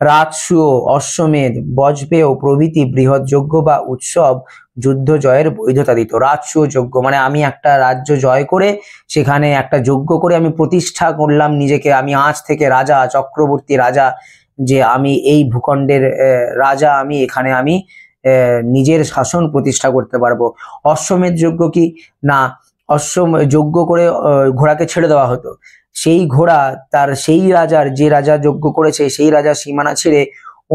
রাজসূয়, অশ্বমেধ, বজপেয় প্রভৃতি বৃহৎ যজ্ঞ বা উৎসব যুদ্ধ জয়ের বৈধতা দিত। রাজসূয় যজ্ঞ মানে আমি একটা রাজ্য জয় করে সেখানে একটা যজ্ঞ করে আমি প্রতিষ্ঠা করলাম নিজেকে, আমি আজ থেকে রাজা, চক্রবর্তী রাজা, যে আমি এই ভূখণ্ডের রাজা, আমি এখানে আমি নিজের শাসন প্রতিষ্ঠা করতে পারবো। অশ্বমেধ যজ্ঞ কি না, যজ্ঞ করে ঘোড়াকে ছেড়ে দেওয়া হতো। সেই ঘোড়া তার সেই রাজার, যে রাজা যজ্ঞ করেছে সেই রাজার সীমানা ছেড়ে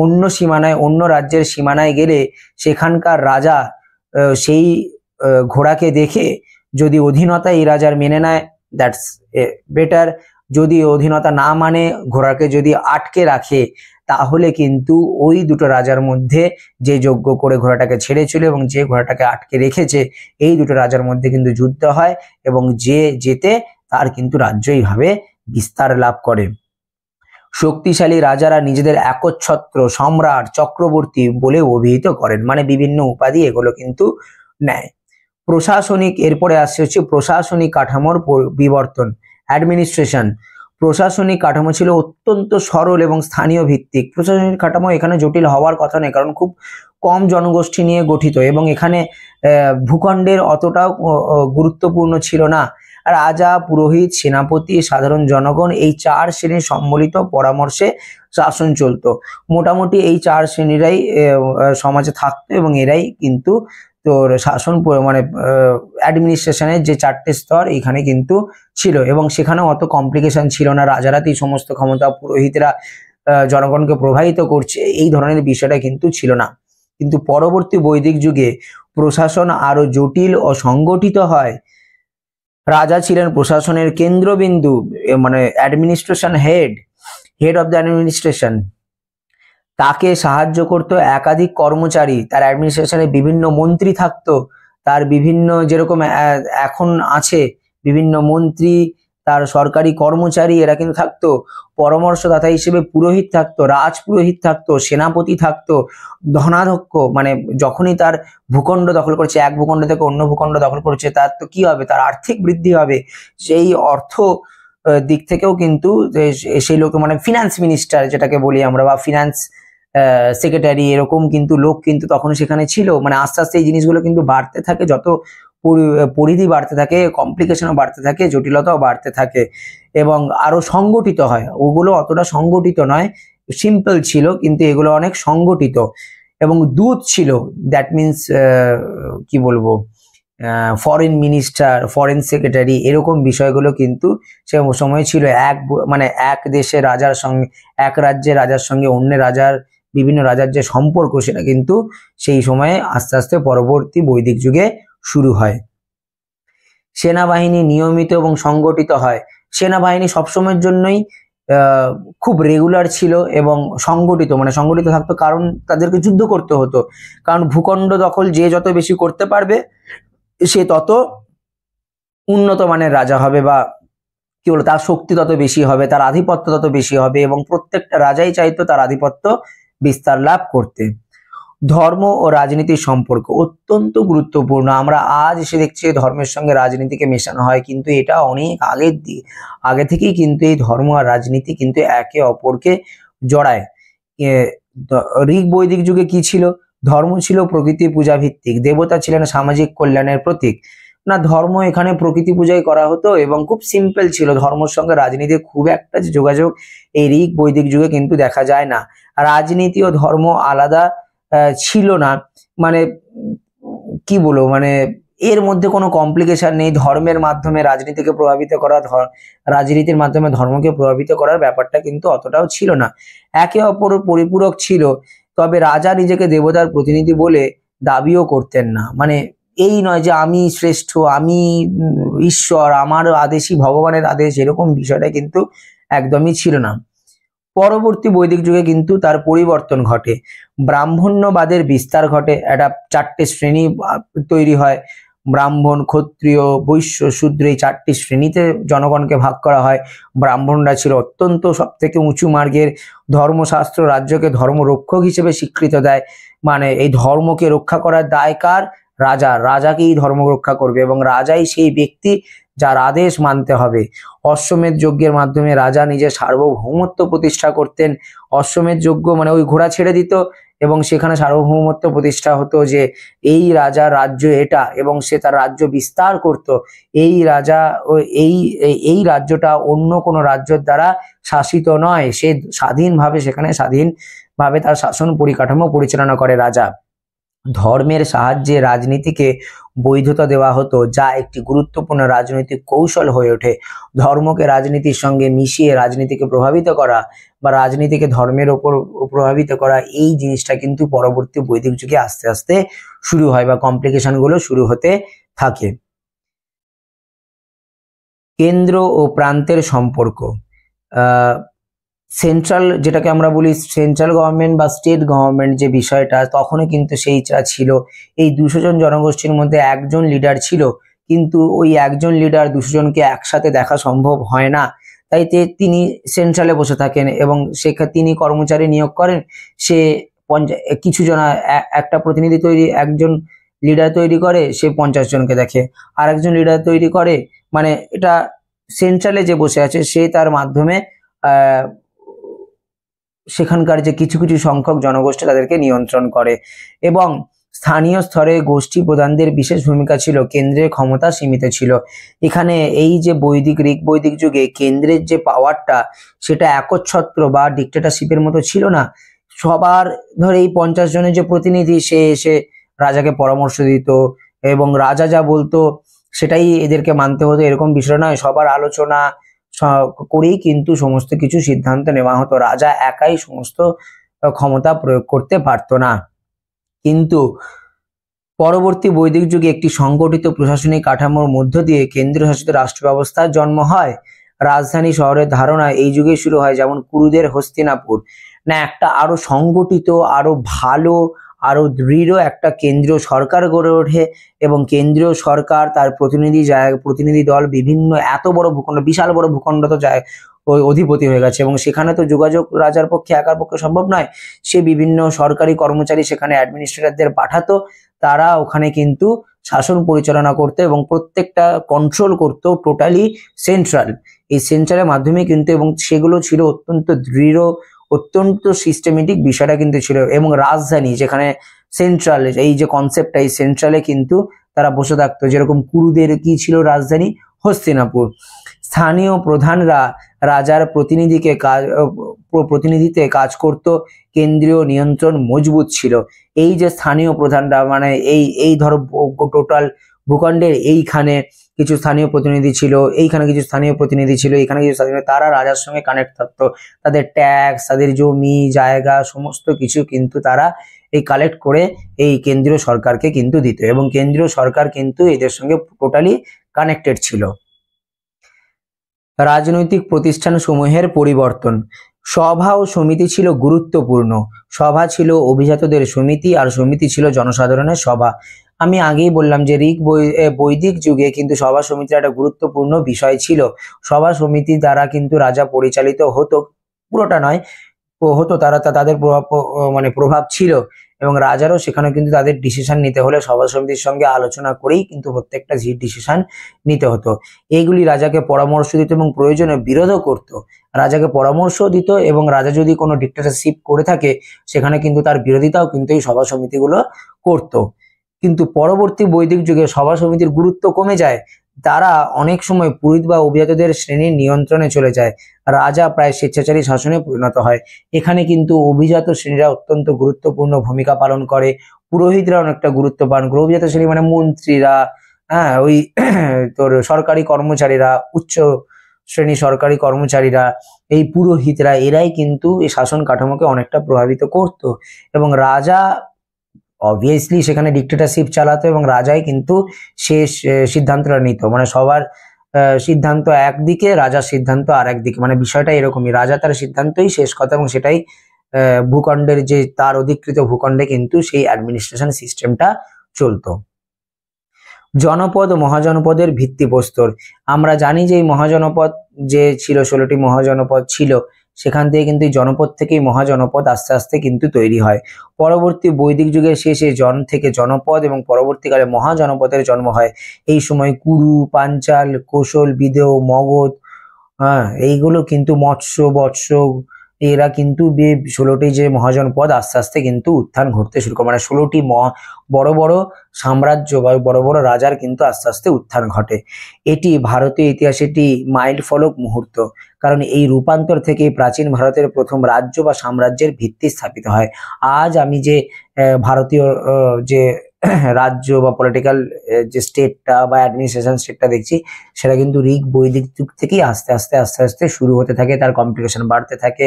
অন্য সীমানায়, অন্য রাজ্যের সীমানায় গেলে সেখানকার রাজা সেই ঘোড়াকে দেখে যদি অধীনতা এই রাজার মেনে নেয় দ্যাটস বেটার, যদি অধীনতা না মানে ঘোড়াকে যদি আটকে রাখে তাহলে কিন্তু ওই দুটো রাজার মধ্যে যে যজ্ঞ করে ঘোড়াটাকে ছেড়েছিল এবং যে ঘোড়াটাকে আটকে রেখেছে এই দুটো রাজার মধ্যে কিন্তু যুদ্ধ হয় এবং যে জেতে তার কিন্তু রাজ্য এইভাবে বিস্তার লাভ করে। শক্তিশালী রাজারা নিজেদের একচ্ছত্র, সম্রাট, চক্রবর্তী বলে অভিহিত করেন, মানে বিভিন্ন উপাধি এগুলো কিন্তু নেয়। প্রশাসনিক, এরপরে আসছে হচ্ছে প্রশাসনিক কাঠামোর বিবর্তন, অ্যাডমিনিস্ট্রেশন। প্রশাসনিক কাঠামো ছিল অত্যন্ত সরল এবং স্থানীয় ভিত্তিক। প্রশাসনিক কাঠামো এখানে জটিল হওয়ার কথা নেই, কারণ খুব কম জনগোষ্ঠী নিয়ে গঠিত এবং এখানে ভূখণ্ডের অতটাও গুরুত্বপূর্ণ ছিল না। রাজা, পুরোহিত, সেনাপতি, সাধারণ জনগণ, এই 4 শ্রেণীর সম্মিলিত পরামর্শে শাসন চলতো। মোটামুটি এই 4 শ্রেণীরাই সমাজে থাকতো এবং এরাই কিন্তু তোর শাসন মানে অ্যাডমিনিস্ট্রেশনের যে 4টে স্তর এখানে কিন্তু ছিল, এবং সেখানে অত কমপ্লিকেশন ছিল না। রাজারাতেই সমস্ত ক্ষমতা, পুরোহিতরা জনগণকে প্রভাবিত করছে, এই ধরনের বিষয়টা কিন্তু ছিল না। কিন্তু পরবর্তী বৈদিক যুগে প্রশাসন আরো জটিল ও সংগঠিত হয়। রাজা ছিলেন প্রশাসনের কেন্দ্রবিন্দু, মানে administration head of the administration. তাকে সাহায্য করত একাধিক কর্মচারী, তার অ্যাডমিনিস্ট্রেশনে বিভিন্ন মন্ত্রী থাকতো, তার বিভিন্ন যেরকম এখন আছে বিভিন্ন মন্ত্রী, তার সরকারি কর্মচারী এরা কিন্তু থাকতো। পরামর্শদাতা হিসেবে পুরোহিত থাকতো, রাজপুরোহিত থাকতো, সেনাপতি থাকতো, ধনাধ্যক্ষ, মানে যখনই তার ভূখণ্ড দখল করছে, এক ভূখণ্ড থেকে অন্য ভূখণ্ড দখল করছে, তার তো কি হবে, তার আর্থিক বৃদ্ধি হবে, সেই অর্থ দিক থেকেও কিন্তু সেই লোক, মানে ফিনান্স মিনিস্টার যেটাকে বলি আমরা, বা ফিনান্স সেক্রেটারি, এরকম কিন্তু লোক কিন্তু তখন সেখানে ছিল। মানে আস্তে আস্তে এই জিনিসগুলো কিন্তু বাড়তে থাকে, যত পরিধি বাড়তে থাকে, কমপ্লিকেশনও বাড়তে থাকে, জটিলতাও বাড়তে থাকে, এবং আরো সংগঠিত হয়। ওগুলো অতটা সংগঠিত নয়, সিম্পল ছিল, কিন্তু এগুলো অনেক সংগঠিত। এবং দূত ছিল, দ্যাট মিনস কি বলবো, ফরেন মিনিস্টার, ফরেন সেক্রেটারি, এরকম বিষয়গুলো কিন্তু সে সময় ছিল। মানে এক দেশে রাজার সঙ্গে, এক রাজ্যের রাজার সঙ্গে অন্য রাজার, বিভিন্ন রাজার যে সম্পর্ক, সেটা কিন্তু সেই সময়ে আস্তে আস্তে পরবর্তী বৈদিক যুগে শুরু হয়। সেনাবাহিনী নিয়মিত এবং সংগঠিত হয়। সেনাবাহিনী সবসময়ের জন্যই খুব রেগুলার ছিল এবং সংগঠিত, মানে সংগঠিত থাকতো, কারণ তাদেরকে যুদ্ধ করতে হতো। কারণ ভূখণ্ড দখল যে যত বেশি করতে পারবে সে তত উন্নত মানের রাজা হবে, বা কি বলবো, তার শক্তি তত বেশি হবে, তার আধিপত্য তত বেশি হবে, এবং প্রত্যেকটা রাজাই চাইতো তার আধিপত্য বিস্তার লাভ করতে। ধর্ম ও রাজনীতির সম্পর্ক অত্যন্ত গুরুত্বপূর্ণ। আমরা আজ এসে দেখছি ধর্মের সঙ্গে রাজনীতিকে মেশানো হয়, কিন্তু এটা অনেক আগে থেকেই কিন্তু এই ধর্ম আর রাজনীতি কিন্তু একে অপরকে জড়ায়। ঋগ বৈদিক যুগে কি ছিল? ধর্ম ছিল প্রকৃতি পূজা ভিত্তিক, দেবতা ছিলেন সামাজিক কল্যাণের প্রতীক। না, ধর্ম এখানে প্রকৃতি পূজাই করা হতো এবং খুব সিম্পল ছিল। ধর্মের সঙ্গে রাজনীতির খুব একটা যোগাযোগ এই ঋগ বৈদিক যুগে কিন্তু দেখা যায় না। রাজনীতি ও ধর্ম আলাদা ছিল না, মানে কি বলবো, মানে এর মধ্যে কোনো কমপ্লিকেশন নেই। ধর্মের মাধ্যমে রাজনীতিকে প্রভাবিত করা, রাজনীতির মাধ্যমে ধর্মকে প্রভাবিত করার ব্যাপারটা কিন্তু অতটাও ছিল না, একে অপর পরিপূরক ছিল। তবে রাজা নিজেকে দেবতার প্রতিনিধি বলে দাবিও করতেন না। মানে এই নয় যে আমি শ্রেষ্ঠ, আমি ঈশ্বর, আমার আদেশই ভগবানের আদেশ, এরকম বিষয়টা কিন্তু একদমই ছিল না। পরবর্তী বৈদিক যুগে কিন্তু তার পরিবর্তন ঘটে, ব্রাহ্মণ্যবাদের বিস্তার ঘটে, একটা 4টে শ্রেণী তৈরি হয়। ব্রাহ্মণ, ক্ষত্রিয়, বৈশ্য, শূদ্র, এই 4টি শ্রেণীতে জনগণকে ভাগ করা হয়। ব্রাহ্মণরা ছিল অত্যন্ত সব থেকে উঁচু মার্গের। ধর্মশাস্ত্র রাজ্যকে ধর্মরক্ষক হিসেবে স্বীকৃত দেয়, মানে এই ধর্মকে রক্ষা করার দায় কার? রাজাকেই ধর্ম রক্ষা করবে, এবং রাজাই সেই ব্যক্তি যার আদেশ মানতে হবে। অশ্বমেধ যজ্ঞের মাধ্যমে রাজা নিজের সার্বভৌমত্ব প্রতিষ্ঠা করতেন। অশ্বমেধ যজ্ঞ মানে ওই ঘোড়া ছেড়ে দিত এবং সেখানে সার্বভৌমত্ব প্রতিষ্ঠা হতো, যে এই রাজার রাজ্য এটা, এবং সে তার রাজ্য বিস্তার করত। এই রাজা এই রাজ্যটা অন্য কোনো রাজ্যের দ্বারা শাসিত নয়, সে স্বাধীনভাবে সেখানে স্বাধীনভাবে তার শাসন পরিকাঠামো পরিচালনা করে রাজা। ধর্মের সাহায্যে রাজনীতিকে বৈধতা দেওয়া হতো, যা একটি গুরুত্বপূর্ণ রাজনৈতিক কৌশল হয়ে ওঠে। ধর্মকে রাজনীতির সঙ্গে মিশিয়ে রাজনীতিকে প্রভাবিত করা বা রাজনীতিকে ধর্মের ওপর প্রভাবিত করা, এই জিনিসটা কিন্তু পরবর্তী বৈদিক যুগে আস্তে আস্তে শুরু হয় বা কমপ্লিকেশন গুলো শুরু হতে থাকে। কেন্দ্র ও প্রান্তের সম্পর্ক, সেন্ট্রাল, যেটাকে আমরা বলি সেন্ট্রাল গভর্নমেন্ট বা স্টেট গভর্নমেন্ট, যে বিষয়টা তখনও কিন্তু সেইটা ছিল। এই 200 জন জনগোষ্ঠীর মধ্যে একজন লিডার ছিল, কিন্তু ওই একজন লিডার 200 জনকে একসাথে দেখা সম্ভব হয় না, তাই তিনি সেন্ট্রালে বসে থাকেন এবং তিনি কর্মচারী নিয়োগ করেন। সে কিছু জন, একটা প্রতিনিধি তৈরি, একজন লিডার তৈরি করে, সে 50 জনকে দেখে। আর একজন লিডার তৈরি করে, মানে এটা সেন্ট্রালে যে বসে আছে সে তার মাধ্যমে সেখানকার যে কিছু কিছু সংখ্যক জনগোষ্ঠী তাদেরকে নিয়ন্ত্রণ করে। এবং স্থানীয় স্তরে গোষ্ঠী প্রধানদের বিশেষ ভূমিকা ছিল, কেন্দ্রের ক্ষমতা সীমিত ছিল। এখানে এই যে ঋক বৈদিক যুগে কেন্দ্রের যে পাওয়ারটা সেটা একচ্ছত্র বা ডিক্টেটরশিপের মতো ছিল না। সবার ধরে এই 50 জনের যে প্রতিনিধি সে এসে রাজাকে পরামর্শ দিত এবং রাজা যা বলতো সেটাই এদেরকে মানতে হতো, এরকম বিষয় নয়। সবার আলোচনা করেই কিন্তু সমস্ত কিছু সিদ্ধান্ত নেওয়া হতো। রাজা একাই সমস্ত ক্ষমতা প্রয়োগ করতে পারতো না। কিন্তু পরবর্তী বৈদিক যুগে একটি সংগঠিত প্রশাসনিক কাঠামোর মধ্য দিয়ে কেন্দ্রীয় শাসিত রাষ্ট্র ব্যবস্থার জন্ম হয়। রাজধানী শহরের ধারণা এই যুগে শুরু হয়, যেমন কুরুদের হস্তিনাপুর। না, একটা আরো সংগঠিত, আরো ভালো, আরো দৃঢ় একটা কেন্দ্রীয় সরকার গড়ে ওঠে এবং কেন্দ্রীয় সরকার তার প্রতিনিধি দল বিভিন্ন এত বড় ভূখণ্ড, বিশাল বড় ভূখণ্ড তো যায় ওই অধিপতি হয়ে গেছে এবং সেখানে তো যোগাযোগ রাজার পক্ষে একার পক্ষে সম্ভব নয়। সে বিভিন্ন সরকারি কর্মচারী সেখানে অ্যাডমিনিস্ট্রেটরদের পাঠাতো, তারা ওখানে কিন্তু শাসন পরিচালনা করতো এবং প্রত্যেকটা কন্ট্রোল করতো টোটালি সেন্ট্রাল। এই সেন্ট্রালের মাধ্যমে কিন্তু, এবং সেগুলো ছিল অত্যন্ত দৃঢ়, অত্যন্ত সিস্টেমেটিক বিষয়টা কিন্তু ছিল। এবং রাজধানী যেখানে সেন্ট্রাল, এই যে কনসেপ্টটা, এই সেন্ট্রালে কিন্তু তারা বসে থাকতো। যেরকম কুরুদের কি ছিল রাজধানী? হস্তিনাপুর। স্থানীয় প্রধানরা রাজার প্রতিনিধিতে কাজ করত, কেন্দ্রীয় নিয়ন্ত্রণ মজবুত ছিল। এই যে স্থানীয় প্রধানরা, মানে এই ধরো টোটাল ভূখণ্ডের এইখানে কিছু স্থানীয় প্রতিনিধি ছিল, এইখানে কিছু স্থানীয় প্রতিনিধি ছিল, এখানে কিছু স্থানীয়, তারা রাজার সঙ্গে কানেক্ট থাকতো। তাদের ট্যাক্স, তাদের জমি জায়গা সমস্ত কিছু কিন্তু তারা এই কালেক্ট করে এই কেন্দ্রীয় সরকারকে কিন্তু দিত এবং কেন্দ্রীয় সরকার কিন্তু এদের সঙ্গে টোটালি কানেক্টেড ছিল। রাজনৈতিক প্রতিষ্ঠান সমূহের পরিবর্তন। সভা ও সমিতি ছিল গুরুত্বপূর্ণ। সভা ছিল অভিজাতদের সমিতি আর সমিতি ছিল জনসাধারণের সভা। আমি আগেই বললাম যে বৈদিক যুগে কিন্তু সভা সমিতির একটা গুরুত্বপূর্ণ বিষয় ছিল। সভা সমিতি দ্বারা কিন্তু রাজা পরিচালিত হতো, পুরোটা নয় হতো, তাদের প্রভাব ছিল এবং রাজারও সেখানে কিন্তু তাদের ডিসিশন নিতে হলে সভা সমিতির সঙ্গে আলোচনা করেই কিন্তু প্রত্যেকটা ডিসিশন নিতে হতো। এইগুলি রাজাকে পরামর্শ দিত এবং প্রয়োজনে বিরোধও করত। রাজাকে পরামর্শ দিত এবং রাজা যদি কোনো ডিক্টেটরশিপ করে থাকে সেখানে কিন্তু তার বিরোধিতাও কিন্তু এই সভা সমিতিগুলো করত। কিন্তু পরবর্তী বৈদিক যুগে সভা সমিতির গুরুত্ব কমে যায়। তারা অনেক সময় পুরোহিত বা অভিজাতদের শ্রেণীর নিয়ন্ত্রণে চলে যায়। রাজা প্রায় স্বেচ্ছাচারী শাসনে পরিণত হয়। এখানে কিন্তু অভিজাত শ্রেণীরা অত্যন্ত গুরুত্বপূর্ণ ভূমিকা পালন করে, পুরোহিতরা অনেকটা গুরুত্ব পালন করে। অভিজাত শ্রেণী মানে মন্ত্রীরা, ওই তোর সরকারি কর্মচারীরা, উচ্চ শ্রেণী সরকারি কর্মচারীরা, এই পুরোহিতরা, এরাই কিন্তু এই শাসন কাঠামোকে অনেকটা প্রভাবিত করত এবং রাজা অবভিয়াসলি সেখানে ডিক্টেটরশিপ চালাতো এবং রাজাই কিন্তু শেষ সিদ্ধান্তটা নিত। মানে সবার সিদ্ধান্ত একদিকে, রাজার সিদ্ধান্ত আর একদিকে, মানে বিষয়টা এরকমই। রাজা তার সিদ্ধান্তই শেষ কথা এবং সেটাই ভূখণ্ডের যে তার অধিকৃত ভূখণ্ডে কিন্তু সেই অ্যাডমিনিস্ট্রেশন সিস্টেমটা চলতো। জনপদ ও মহাজনপদের ভিত্তিপ্রস্তর। আমরা জানি যে এই মহাজনপদ যে ছিল, 16টি মহাজনপদ ছিল, সেখান থেকে কিন্তু জনপদ থেকেই মহাজনপদ আস্তে আস্তে কিন্তু তৈরি হয়। পরবর্তী বৈদিক যুগের শেষে থেকে জনপদ এবং পরবর্তীকালে মহাজনপদের জন্ম হয়। এই সময় কুরু, পাঞ্চাল, কোশল, বিদেহ, মগধ, এইগুলো কিন্তু মৎস্য, বৎস, এরা কিন্তু 16টি যে মহাজনপদ আস্তে আস্তে কিন্তু উত্থান ঘটতে শুরু করে। মানে 16টি বড় বড় সাম্রাজ্য বা বড় বড় রাজার কিন্তু আস্তে আস্তে উত্থান ঘটে। এটি ভারতীয় ইতিহাসে একটি মাইল ফলক মুহূর্ত, কারণ এই রূপান্তর থেকে প্রাচীন ভারতের প্রথম রাজ্য বা সাম্রাজ্যের ভিত্তি স্থাপিত হয়। আজ আমি যে ভারতীয় যে রাজ্য বা পলিটিক্যাল যে স্টেটটা বা অ্যাডমিনিস্ট্রেশন স্টেটটা দেখছি, সেটা কিন্তু ঋক বৈদিক যুগ থেকেই আস্তে আস্তে আস্তে আস্তে শুরু হতে থাকে, তার কমপ্লিকেশন বাড়তে থাকে,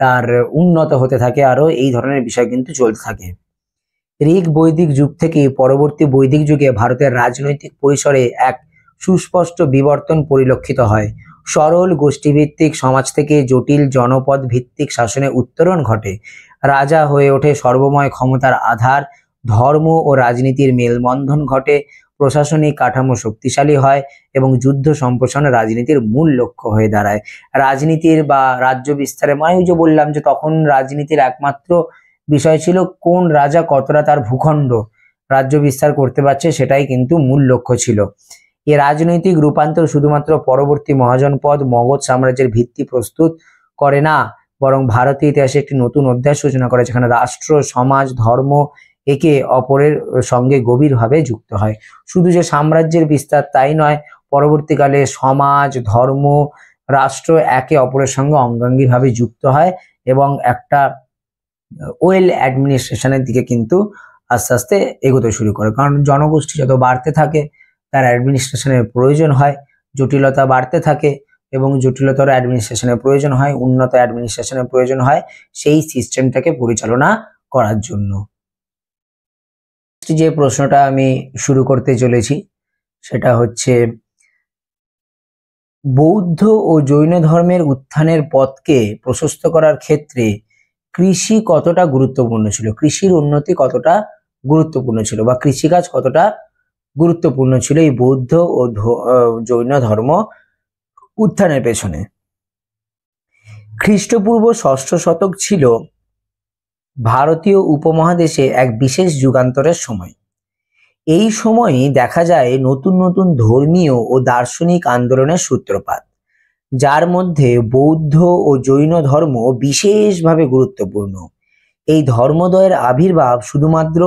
তার উন্নত হতে থাকে, আরো এই ধরনের বিষয় কিন্তু চলতে থাকে। ঋক বৈদিক যুগ থেকে পরবর্তী বৈদিক যুগে ভারতের রাজনৈতিক পরিসরে এক সুস্পষ্ট বিবর্তন পরিলক্ষিত হয়। সরল গোষ্ঠীভিত্তিক সমাজ থেকে জটিল জনপদ ভিত্তিক শাসনে উত্তরণ ঘটে। রাজা হয়ে ওঠে সর্বময় ক্ষমতার আধার। ধর্ম ও রাজনীতির মেলবন্ধন ঘটে। প্রশাসনিক কাঠামো শক্তিশালী হয় এবং যুদ্ধ সম্প্রসারণ রাজনীতির মূল লক্ষ্য হয়ে দাঁড়ায়। রাজনীতির বা রাজ্য বিস্তারে, মানে যে বললাম যে তখন রাজনীতির একমাত্র বিষয় ছিল কোন রাজা কতটা তার ভূখণ্ড রাজ্য বিস্তার করতে পারছে, সেটাই কিন্তু মূল লক্ষ্য ছিল। এই রাজনৈতিক রূপান্তর শুধুমাত্র পরবর্তী মহাজনপদ মগধ সাম্রাজ্যের ভিত্তি প্রস্তুত করে না, বরং ভারতীয় ইতিহাসে একটি নতুন অধ্যায় সূচনা করে, যেখানে রাষ্ট্র, সমাজ, ধর্ম একে অপরের সঙ্গে গভীরভাবে যুক্ত হয়। শুধু যে সাম্রাজ্যের বিস্তার তাই নয়, পরবর্তীকালে সমাজ, ধর্ম, রাষ্ট্র একে অপরের সঙ্গে অঙ্গাঙ্গিভাবে যুক্ত হয় এবং একটা ওয়েল অ্যাডমিনিস্ট্রেশনের দিকে কিন্তু আস্তে আস্তে এগোতে শুরু করে। কারণ জনগোষ্ঠী যত বাড়তে থাকে তার অ্যাডমিনিস্ট্রেশনের প্রয়োজন হয়, জটিলতা বাড়তে থাকে এবং জটিলতর অ্যাডমিনিস্ট্রেশনের প্রয়োজন হয়, উন্নত অ্যাডমিনিস্ট্রেশনের প্রয়োজন হয় সেই সিস্টেমটাকে পরিচালনা করার জন্য। যে প্রশ্নটা আমি শুরু করতে চলেছি সেটা হচ্ছে, বৌদ্ধ ও জৈন ধর্মের উত্থানের পথকে প্রশস্ত করার ক্ষেত্রে কৃষি কতটা গুরুত্বপূর্ণ ছিল? কৃষির উন্নতি কতটা গুরুত্বপূর্ণ ছিল বা কৃষিকাজ কতটা গুরুত্বপূর্ণ ছিল এই বৌদ্ধ ও জৈন ধর্ম উত্থানের পেছনে? খ্রিস্টপূর্ব ৬ষ্ঠ শতক ছিল ভারতীয় উপমহাদেশে এক বিশেষ যুগান্তরের সময়। এই সময়ে দেখা যায় নতুন নতুন ধর্মীয় ও দার্শনিক আন্দোলনের সূত্রপাত, যার মধ্যে বৌদ্ধ ও জৈন ধর্ম বিশেষভাবে গুরুত্বপূর্ণ। এই ধর্মদ্বয়ের আবির্ভাব শুধুমাত্র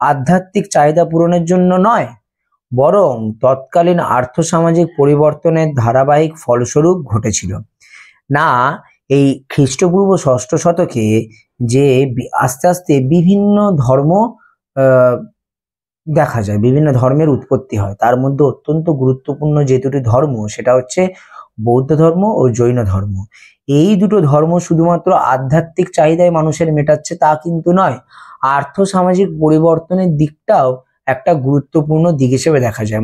আধ্যাত্মিক চাহিদা পূরণের জন্য নয়, বরং তৎকালীন আর্থসামাজিক পরিবর্তনের ধারাবাহিক ফলস্বরূপ ঘটেছিল। না, এই খ্রিস্টপূর্ব ৬ষ্ঠ শতকে যে আস্তে আস্তে বিভিন্ন ধর্ম দেখা যায়, বিভিন্ন ধর্মের উৎপত্তি হয়, তার মধ্যে অত্যন্ত গুরুত্বপূর্ণ যে দুটি ধর্ম সেটা হচ্ছে বৌদ্ধ ধর্ম ও জৈন ধর্ম। এই দুটো ধর্ম শুধুমাত্র আধ্যাত্মিক চাহিদায় মানুষের মেটাচ্ছে তা কিন্তু নয়, আর্থসামাজিক পরিবর্তনের দিকটাও একটা গুরুত্বপূর্ণ দিক হিসেবে দেখা যায়।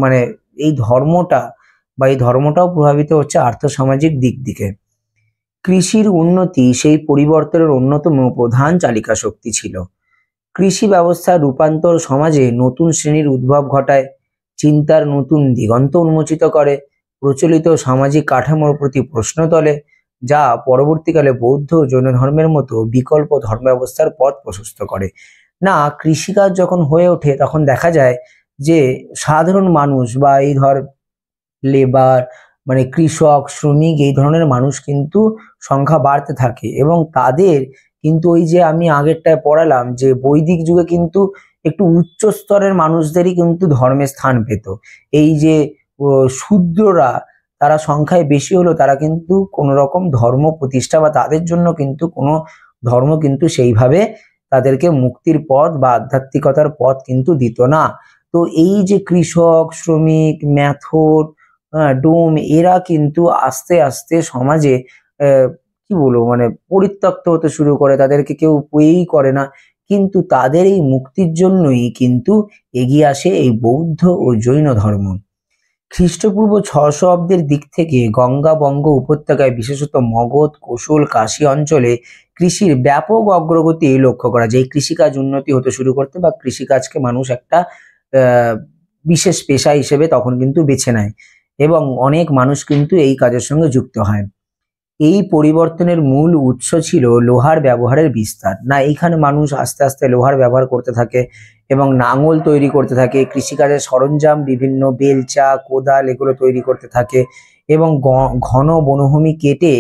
মানে এই ধর্মটাও প্রভাবিত হচ্ছে আর্থসামাজিক দিক থেকে। কৃষির উন্নতি সেই পরিবর্তনের অন্যতম প্রধান চালিকা শক্তি ছিল। কৃষি ব্যবস্থার রূপান্তর সমাজে নতুন শ্রেণীর উদ্ভব ঘটায়, চিন্তার নতুন দিগন্ত উন্মোচিত করে, প্রচলিত সামাজিক কাঠামোর প্রতি প্রশ্ন তোলে, যা পরবর্তীকালে বৌদ্ধ ও জৈন ধর্মের মতো বিকল্প ধর্ম ব্যবস্থার পথ প্রশস্ত করে। না, কৃষিকাজ যখন হয়ে ওঠে তখন দেখা যায় যে সাধারণ মানুষ বা এই লেবার, মানে কৃষক, শ্রমিক, এই ধরনের মানুষ কিন্তু সংখ্যা বাড়তে থাকে এবং তাদের কিন্তু ওই যে আমি আগেরটায় পড়ালাম যে বৈদিক যুগে কিন্তু একটু উচ্চ স্তরের মানুষদেরই কিন্তু ধর্মে স্থান পেত। এই যে শূদ্ররা, তারা সংখ্যায় বেশি হলো, তারা কিন্তু কোনো রকম ধর্ম প্রতিষ্ঠা বা তাদের জন্য কিন্তু কোনো ধর্ম কিন্তু সেইভাবে তাদেরকে মুক্তির পথ বা আধ্যাত্মিকতার পথ কিন্তু দিত না। তো এই যে কৃষক, শ্রমিক, মেথর, ডোম, এরা কিন্তু আস্তে আস্তে সমাজে কি বলবো মানে পরিত্যক্ত হতে শুরু করে, তাদেরকে কেউ পেই করে না। কিন্তু তাদের এই মুক্তির জন্যই কিন্তু এগিয়ে আসে এই বৌদ্ধ ও জৈন ধর্ম। খ্রিস্টপূর্ব ৬০০ অব্দের দিক থেকে গঙ্গা বঙ্গ উপত্যকায়, বিশেষত মগধ, কোশল, কাশী অঞ্চলে কৃষির ব্যাপক অগ্রগতি লক্ষ্য করা যায়। কৃষিকাজ উন্নতি হতে শুরু করতে বা কৃষিকাজকে মানুষ একটা বিশেষ পেশা হিসেবে তখন কিন্তু বেছে নেয় এবং অনেক মানুষ কিন্তু এই কাজের সঙ্গে যুক্ত হয়। এই পরিবর্তনের মূল উৎস ছিল লোহার ব্যবহারের বিস্তার। না, এইখানে মানুষ আস্তে আস্তে লোহার ব্যবহার করতে থাকে এবং নাঙল তৈরি করতে থাকে, কৃষিকাজের সরঞ্জাম, বিভিন্ন বেলচা, কোদাল, এগুলো তৈরি করতে থাকে এবং ঘন বনভূমি কেটে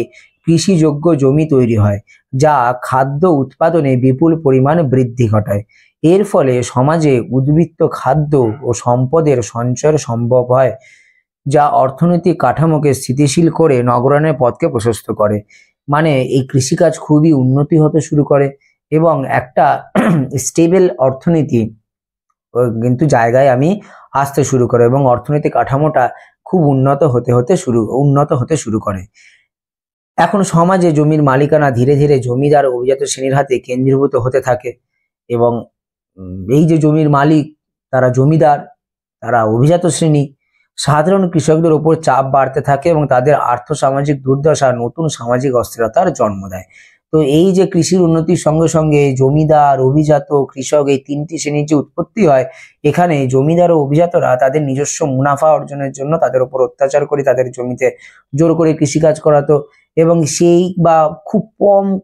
কৃষিযোগ্য জমি তৈরি হয়, যা খাদ্য উৎপাদনে বিপুল পরিমাণ বৃদ্ধি ঘটায়। এর ফলে সমাজে উদ্বৃত্ত খাদ্য ও সম্পদের সঞ্চয় সম্ভব হয়, যা অর্থনৈতিক কাঠামোকে স্থিতিশীল করে নগরায়নের পথকে প্রশস্ত করে। মানে এই কৃষিকাজ খুবই উন্নতি হতে শুরু করে এবং একটা স্টেবল অর্থনীতি কিন্তু জায়গায় আমি আসতে শুরু করে এবং অর্থনৈতিক কাঠামোটা খুব উন্নত হতে শুরু করে। এখন সমাজে জমির মালিকানা ধীরে ধীরে জমিদার অভিজাত শ্রেণীর হাতে কেন্দ্রীভূত হতে থাকে এবং এই যে জমির মালিক, তারা জমিদার, তারা অভিজাত শ্রেণী, সাধারণ কৃষকদের উপর চাপ বাড়তে থাকে এবং তাদের আর্থসামাজিক দুর্দশা নতুন সামাজিক অস্থিরতার জন্ম দেয়। তো এই যে কৃষির উন্নতির সঙ্গে সঙ্গে জমিদার, অভিজাত, কৃষক, এই তিনটি শ্রেণীর যে উৎপত্তি হয়, এখানে জমিদার ও অভিজাতরা তাদের নিজস্ব মুনাফা অর্জনের জন্য তাদের উপর অত্যাচার করে তাদের জমিতে জোর করে কৃষিকাজ করাতো এবং সেই বা খুব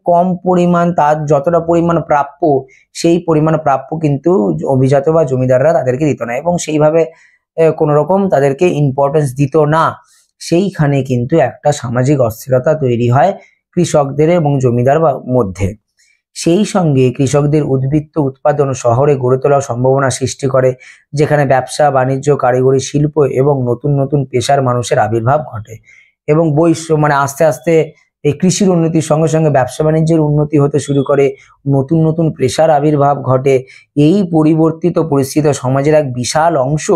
কম পরিমাণ, তার যতটা পরিমাণ প্রাপ্য সেই পরিমাণ প্রাপ্য কিন্তু অভিজাত বা জমিদাররা তাদেরকে দিত না এবং সেইভাবে কোনো রকম তাদেরকে ইম্পর্টেন্স দিত না। সেইখানে কিন্তু একটা সামাজিক অস্থিরতা তৈরি হয় কৃষকদের এবং জমিদার মধ্যে। সেই সঙ্গে কৃষকদের উদ্বৃত্ত উৎপাদন শহরে গড়ে তোলার সম্ভাবনা সৃষ্টি করে, যেখানে ব্যবসা বাণিজ্য, কারিগরি শিল্প এবং নতুন নতুন পেশার মানুষের আবির্ভাব ঘটে। এবং মানে আস্তে আস্তে এই কৃষির উন্নতির সঙ্গে সঙ্গে ব্যবসা বাণিজ্যের উন্নতি হতে শুরু করে, নতুন নতুন পেশার আবির্ভাব ঘটে। এই পরিবর্তিত পরিস্থিতি সমাজের এক বিশাল অংশ,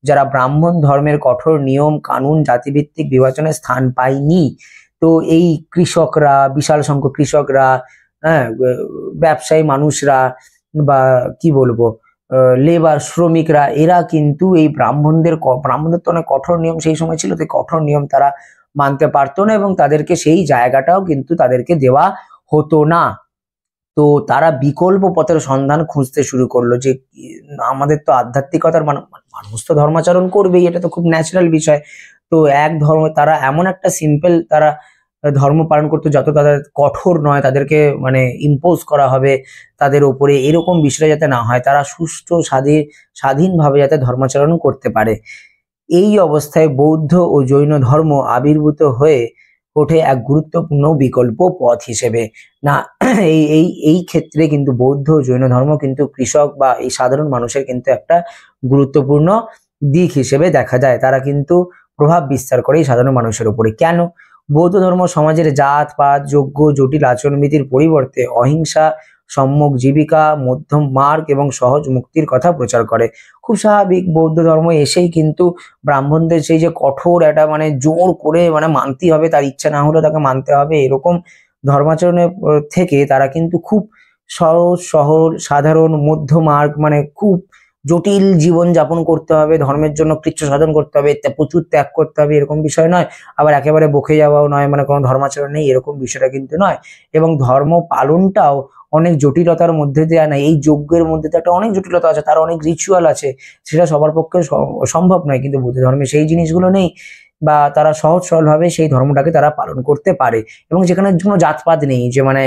যারা ব্রাহ্মণ ধর্মের কঠোর নিয়ম কানুন জাতিভিত্তিক বিভাজনের স্থান পায়নি, তো এই কৃষকরা, বিশাল সংখ্যক কৃষকরা, হ্যাঁ, ব্যবসায়ী মানুষরা, বা কি বলবো, লেবার শ্রমিকরা, এরা কিন্তু এই ব্রাহ্মণদের তো অনেক কঠোর নিয়ম সেই সময় ছিল, তো কঠোর নিয়ম তারা মানতে পারতো না, এবং তাদেরকে সেই জায়গাটাও কিন্তু তাদেরকে দেওয়া হতো না। তো তারা বিকল্প পথের সন্ধান খুঁজতে শুরু করলো, যে আমাদের তো আধ্যাত্মিকতার মানুষ তো ধর্মাচরণ করবেই, এটা তো খুব ন্যাচারাল বিষয়। তো এক ধর্ম, তারা এমন একটা সিম্পল তারা ধর্ম পালন করতো যত তাদের কঠোর নয়, তাদেরকে মানে ইম্পোজ করা হবে তাদের ওপরে, এরকম বিষয় যাতে না হয়, তারা সুষ্ঠু স্বাধীনভাবে যাতে ধর্মাচরণ করতে পারে। এই অবস্থায় বৌদ্ধ ও জৈন ধর্ম আবির্ভূত হয়ে ওঠে এক গুরুত্বপূর্ণ বিকল্প পথ হিসেবে। না, এই ক্ষেত্রে কিন্তু বৌদ্ধ ও জৈন ধর্ম কিন্তু কৃষক বা এই সাধারণ মানুষের কিন্তু একটা গুরুত্বপূর্ণ দিক হিসেবে দেখা যায়। তারা কিন্তু প্রভাব বিস্তার করে এই সাধারণ মানুষের উপরে। কেন? বৌদ্ধ ধর্ম সমাজের জাত পাত যোগ্য জটিল আচরণবিধির পরিবর্তে অহিংসা, সম্যক জীবিকা, মধ্যম মার্গ এবং সহজ মুক্তির কথা প্রচার করে। খুব স্বাভাবিক, বৌদ্ধ ধর্ম এসেই কিন্তু ব্রাহ্মণদের সেই যে কঠোর একটা মানে জোর করে মানে মানতেই হবে, তার ইচ্ছা না হলেও তাকে মানতে হবে, এরকম ধর্মাচরণের থেকে তারা কিন্তু খুব সহজ সরল সাধারণ মধ্য মার্গ, মানে খুব জটিল জীবন যাপন করতে হবে, ধর্মের জন্য কৃচ্ছ সাধন করতে হবে, প্রচুর ত্যাগ করতে হবে, এরকম বিষয় নয়। আবার একেবারে বকে যাওয়াও নয়, মানে কোনো ধর্মাচরণ নেই এরকম বিষয়টা কিন্তু নয়। এবং ধর্ম পালনটাও অনেক জটিলতার মধ্যে দেওয়া নাই, এই যজ্ঞের মধ্যে তো একটা অনেক জটিলতা আছে, তার অনেক রিচুয়াল আছে, সেটা সবার পক্ষে সম্ভব নয়। কিন্তু বৌদ্ধ ধর্মে সেই জিনিসগুলো নেই, বা তারা সহজ সরলভাবে সেই ধর্মটাকে তারা পালন করতে পারে। এবং যেখানে কোনো জাতপাত নেই, যে মানে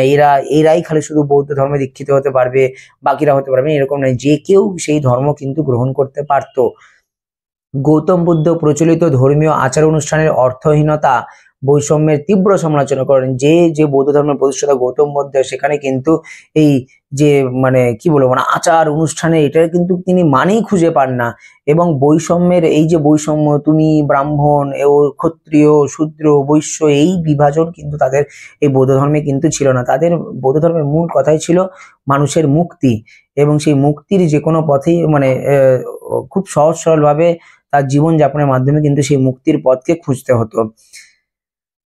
এরাই খালি শুধু বৌদ্ধ ধর্মে দীক্ষিত হতে পারবে, বাকিরা হতে পারবে না, এরকম নয়, যে কেউ সেই ধর্ম কিন্তু গ্রহণ করতে পারতো। গৌতম বুদ্ধ প্রচলিত ধর্মীয় আচার অনুষ্ঠানের অর্থহীনতা, বৈষম্যের তীব্র সমালোচনা করেন। যে বৌদ্ধ ধর্মের প্রতিষ্ঠাতা গৌতম বুদ্ধ, সেখানে কিন্তু এই যে মানে কি বলবো, মানে আচার অনুষ্ঠানে এটা কিন্তু তিনি মানেই খুঁজে পান না। এবং বৈষম্যের এই যে বৈষম্য, তুমি ব্রাহ্মণ ও ক্ষত্রিয় শূদ্র বৈশ্য, এই বিভাজন কিন্তু তাদের এই বৌদ্ধ ধর্মে কিন্তু ছিল না। তাদের বৌদ্ধ ধর্মের মূল কথাই ছিল মানুষের মুক্তি, এবং সেই মুক্তির যে কোনো পথেই মানে খুব সহজ সরলভাবে তার জীবনযাপনের মাধ্যমে কিন্তু সেই মুক্তির পথকে খুঁজতে হতো।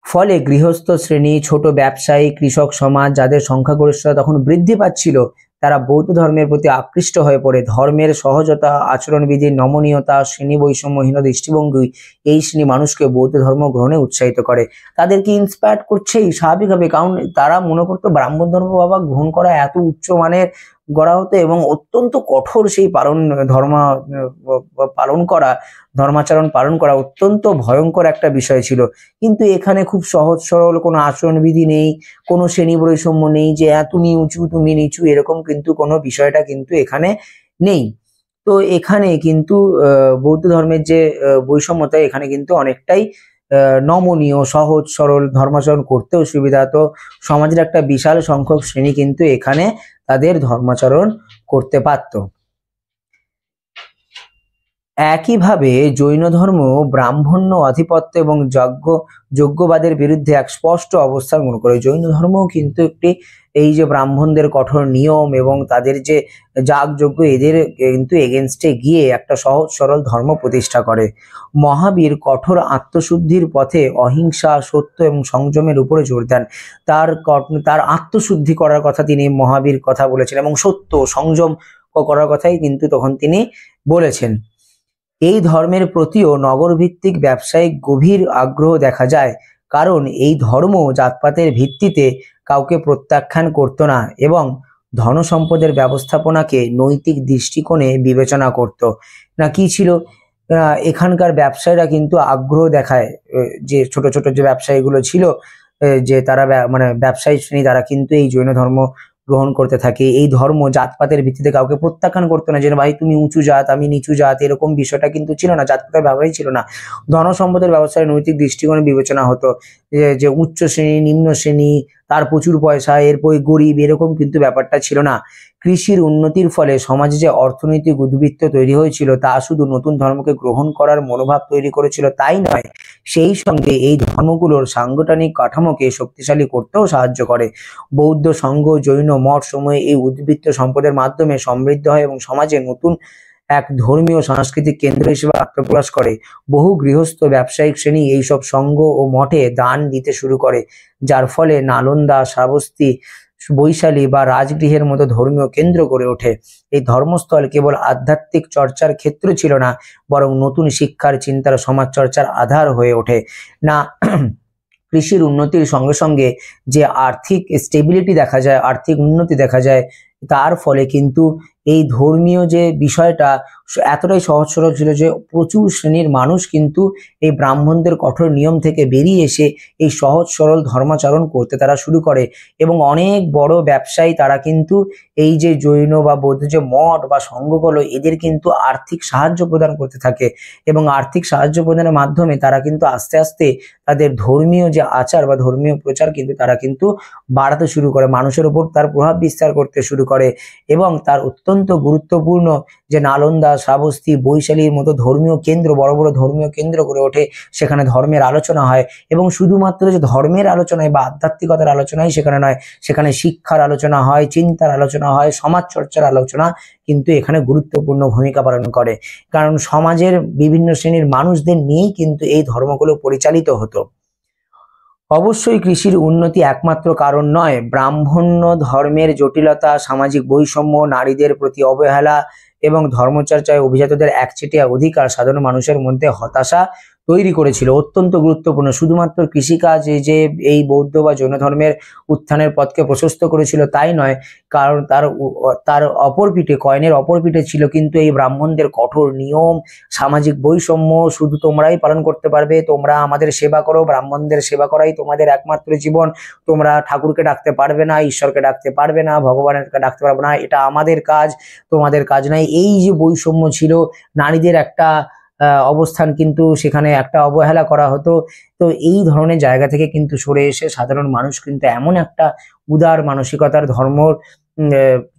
ফলে গৃহস্থ শ্রেণী, ছোট ব্যবসায়ী, কৃষক সমাজ, যাদের সংখ্যাগরিষ্ঠতা তখন বৃদ্ধি পাচ্ছিল, তারা বৌদ্ধ ধর্মের প্রতি আকৃষ্ট হয়ে পড়ে। ধর্মের সহজতা, আচরণবিধির নমনীয়তা, শ্রেণী বৈষম্যহীন দৃষ্টিভঙ্গি এই শ্রেণী মানুষকে বৌদ্ধ ধর্ম গ্রহণে উৎসাহিত করে। তাদেরকে ইন্সপায়ার করছেই স্বাভাবিকভাবে, কারণ তারা মনে করতো ব্রাহ্মণ ধর্ম বাবা গ্রহণ করা এত উচ্চ মানের গড়া হতো, এবং অত্যন্ত কঠোর সেই ধর্মাচরণ পালন করা অত্যন্ত ভয়ঙ্কর একটা বিষয় ছিল। কিন্তু এখানে খুব সহজ সরল, কোনো আচরণবিধি নেই, কোনো শ্রেণী বৈষম্য নেই, যে তুমি উঁচু তুমি নিচু, এরকম কিন্তু কোনো বিষয়টা কিন্তু এখানে নেই। তো এখানে কিন্তু বৌদ্ধ ধর্মের যে বৈষম্যতা, এখানে কিন্তু অনেকটাই নমনীয়, সহজ সরল, ধর্মাচরণ করতেও সুবিধা। তো সমাজের একটা বিশাল সংখ্যক শ্রেণী কিন্তু এখানে তাদের ধর্মাচরণ করতে পারত। একইভাবে জৈন ধর্ম ব্রাহ্মণ্য আধিপত্য এবং যজ্ঞবাদের বিরুদ্ধে এক স্পষ্ট অবস্থান গ্রহণ করে। জৈন ধর্মও কিন্তু একটি এই যে ব্রাহ্মণদের কঠোর নিয়ম এবং তাদের যে যাগযজ্ঞ, এদের কিন্তু এগেনস্টে গিয়ে একটা সহজ সরল ধর্ম প্রতিষ্ঠা করে। মহাবীর কঠোর আত্মশুদ্ধির পথে অহিংসা, সত্য এবং সংযমের উপরে জোর দেন। তার আত্মশুদ্ধি করার কথা তিনি মহাবীর কথা বলেছেন, এবং সত্য সংযম করার কথাই কিন্তু তখন তিনি বলেছেন। এই ধর্মের প্রতিও নগরভিত্তিক ব্যবসায়িক গভীর আগ্রহ দেখা যায়, কারণ এই ধর্ম জাতপাতের ভিত্তিতে কাউকে প্রত্যাখ্যান করত না, এবং ধনসম্পদের ব্যবস্থাপনাকে নৈতিক দৃষ্টিকোণে বিবেচনা করত না। কি ছিল, এখানকার ব্যবসায়ীরা কিন্তু আগ্রহ দেখায়, যে ছোট ছোট যে ব্যবসায়ীগুলো ছিল, যে তারা মানে ব্যবসায়ী শ্রেণী, তারা কিন্তু এই জৈন ধর্ম গ্রহণ করতে থাকে। এই ধর্ম জাতপাতের ভিত্তিতে কাউকে প্রত্যাখ্যান করতো না, যে ভাই তুমি উঁচু জাত আমি নিচু জাত, এরকম বিষয়টা কিন্তু ছিল না, জাতপাতের ব্যাপারই ছিল না। ধন সম্পদের ব্যবস্থায় নৈতিক দৃষ্টিকোণে বিবেচনা হতো, যে উচ্চ শ্রেণী নিম্ন শ্রেণী, তার প্রচুর পয়সা এরপর গরিব, এরকম কিন্তু ব্যাপারটা ছিল না। কৃষির উন্নতির ফলে সমাজে যে অর্থনৈতিক উদ্বৃত্ত তৈরি হয়েছিল তা শুধু নতুন ধর্মকে গ্রহণ করার মনোভাব তৈরি করেছিল তাই নয়, সেই সঙ্গে এই ধর্মগুলোর সাংগঠনিক কাঠামোকে শক্তিশালী করতেও সাহায্য করে। বৌদ্ধ সংঘ, জৈন মঠ সময়ে এই উদ্বৃত্ত সম্পদের মাধ্যমে সমৃদ্ধ হয় এবং সমাজে নতুন এক ধর্মীয় সাংস্কৃতিক কেন্দ্র হিসেবে আত্মপ্রকাশ করে। বহু গৃহস্থ ব্যবসায়িক শ্রেণী এইসব সংঘ ও মঠে দান দিতে শুরু করে, যার ফলে নালন্দা, শ্রাবস্তী, বৈশালী বা রাজগৃহের মতো ধর্মীয় কেন্দ্র গড়ে ওঠে। এই ধর্মস্থল কেবল আধ্যাত্মিক চর্চার ক্ষেত্র ছিল না, বরং নতুন শিক্ষার, চিন্তার, সমাজ চর্চার আধার হয়ে ওঠে। না কৃষির উন্নতির সঙ্গে সঙ্গে যে আর্থিক স্টেবিলিটি দেখা যায়, আর্থিক উন্নতি দেখা যায়, তার ফলে কিন্তু এই ধর্মীয় যে বিষয়টা এতটাই সহজ সরল ছিল যে প্রচুর শ্রেণীর মানুষ কিন্তু এই ব্রাহ্মণদের কঠোর নিয়ম থেকে বেরিয়ে এসে এই সহজ সরল ধর্মাচরণ করতে তারা শুরু করে। এবং অনেক বড় ব্যবসায়ী তারা কিন্তু এই যে জৈন বা বৌদ্ধ যে মঠ বা সংঘগুলো, এদের কিন্তু আর্থিক সাহায্য প্রদান করতে থাকে, এবং আর্থিক সাহায্য প্রদানের মাধ্যমে তারা কিন্তু আস্তে আস্তে তাদের ধর্মীয় যে আচার বা ধর্মীয় প্রচার কিন্তু তারা কিন্তু বাড়াতে শুরু করে, মানুষের উপর তার প্রভাব বিস্তার করতে শুরু করে। এবং তার অত্যন্ত গুরুত্বপূর্ণ যে নালন্দা, শ্রাবস্তী, বৈশালীর মতো ধর্মীয় কেন্দ্র, বড় বড় ধর্মীয় কেন্দ্র গড়ে ওঠে, সেখানে ধর্মের আলোচনা হয়। এবং শুধুমাত্র যে ধর্মের আলোচনায় বা আধ্যাত্মিকতার আলোচনাই সেখানে নয়, সেখানে শিক্ষার আলোচনা হয়, চিন্তার আলোচনা হয়, সমাজ চর্চার আলোচনা কিন্তু এখানে গুরুত্বপূর্ণ ভূমিকা পালন করে। কারণ সমাজের বিভিন্ন শ্রেণীর মানুষদের নিয়েই কিন্তু এই ধর্মগুলো পরিচালিত হতো। অবশ্যই কৃষির উন্নতি একমাত্র কারণ নয়। ব্রাহ্মণ্য ধর্মের জটিলতা, সামাজিক বৈষম্য, নারীদের প্রতি অবহেলা এবং ধর্মচর্চায় অভিজাতদের একচেটিয়া অধিকার সাধারণ মানুষের মধ্যে হতাশা তৈরি করেছিল। অত্যন্ত গুরুত্বপূর্ণ। শুধুমাত্র কৃষিকাজ যে এই বৌদ্ধ বা জৈন ধর্মের উত্থানের পথকে প্রশস্ত করেছিল তাই নয়, কারণ তার অপর পিঠে, কয়েনের অপর পিঠে ছিল কিন্তু এই ব্রাহ্মণদের কঠোর নিয়ম, সামাজিক বৈষম্য, শুধু তোমরাই পালন করতে পারবে, তোমরা আমাদের সেবা করো, ব্রাহ্মণদের সেবা করাই তোমাদের একমাত্র জীবন, তোমরা ঠাকুরকে ডাকতে পারবে না, ঈশ্বরকে ডাকতে পারবে না, ভগবানের ডাকতে পারবে না, এটা আমাদের কাজ, তোমাদের কাজ নাই। এই যে বৈষম্য ছিল, নারীদের একটা অবস্থান কিন্তু সেখানে একটা অবহেলা করা হতো। তো এই ধরনের জায়গা থেকে কিন্তু সরে এসে সাধারণ মানুষ কিন্তু এমন একটা উদার মানসিকতার ধর্ম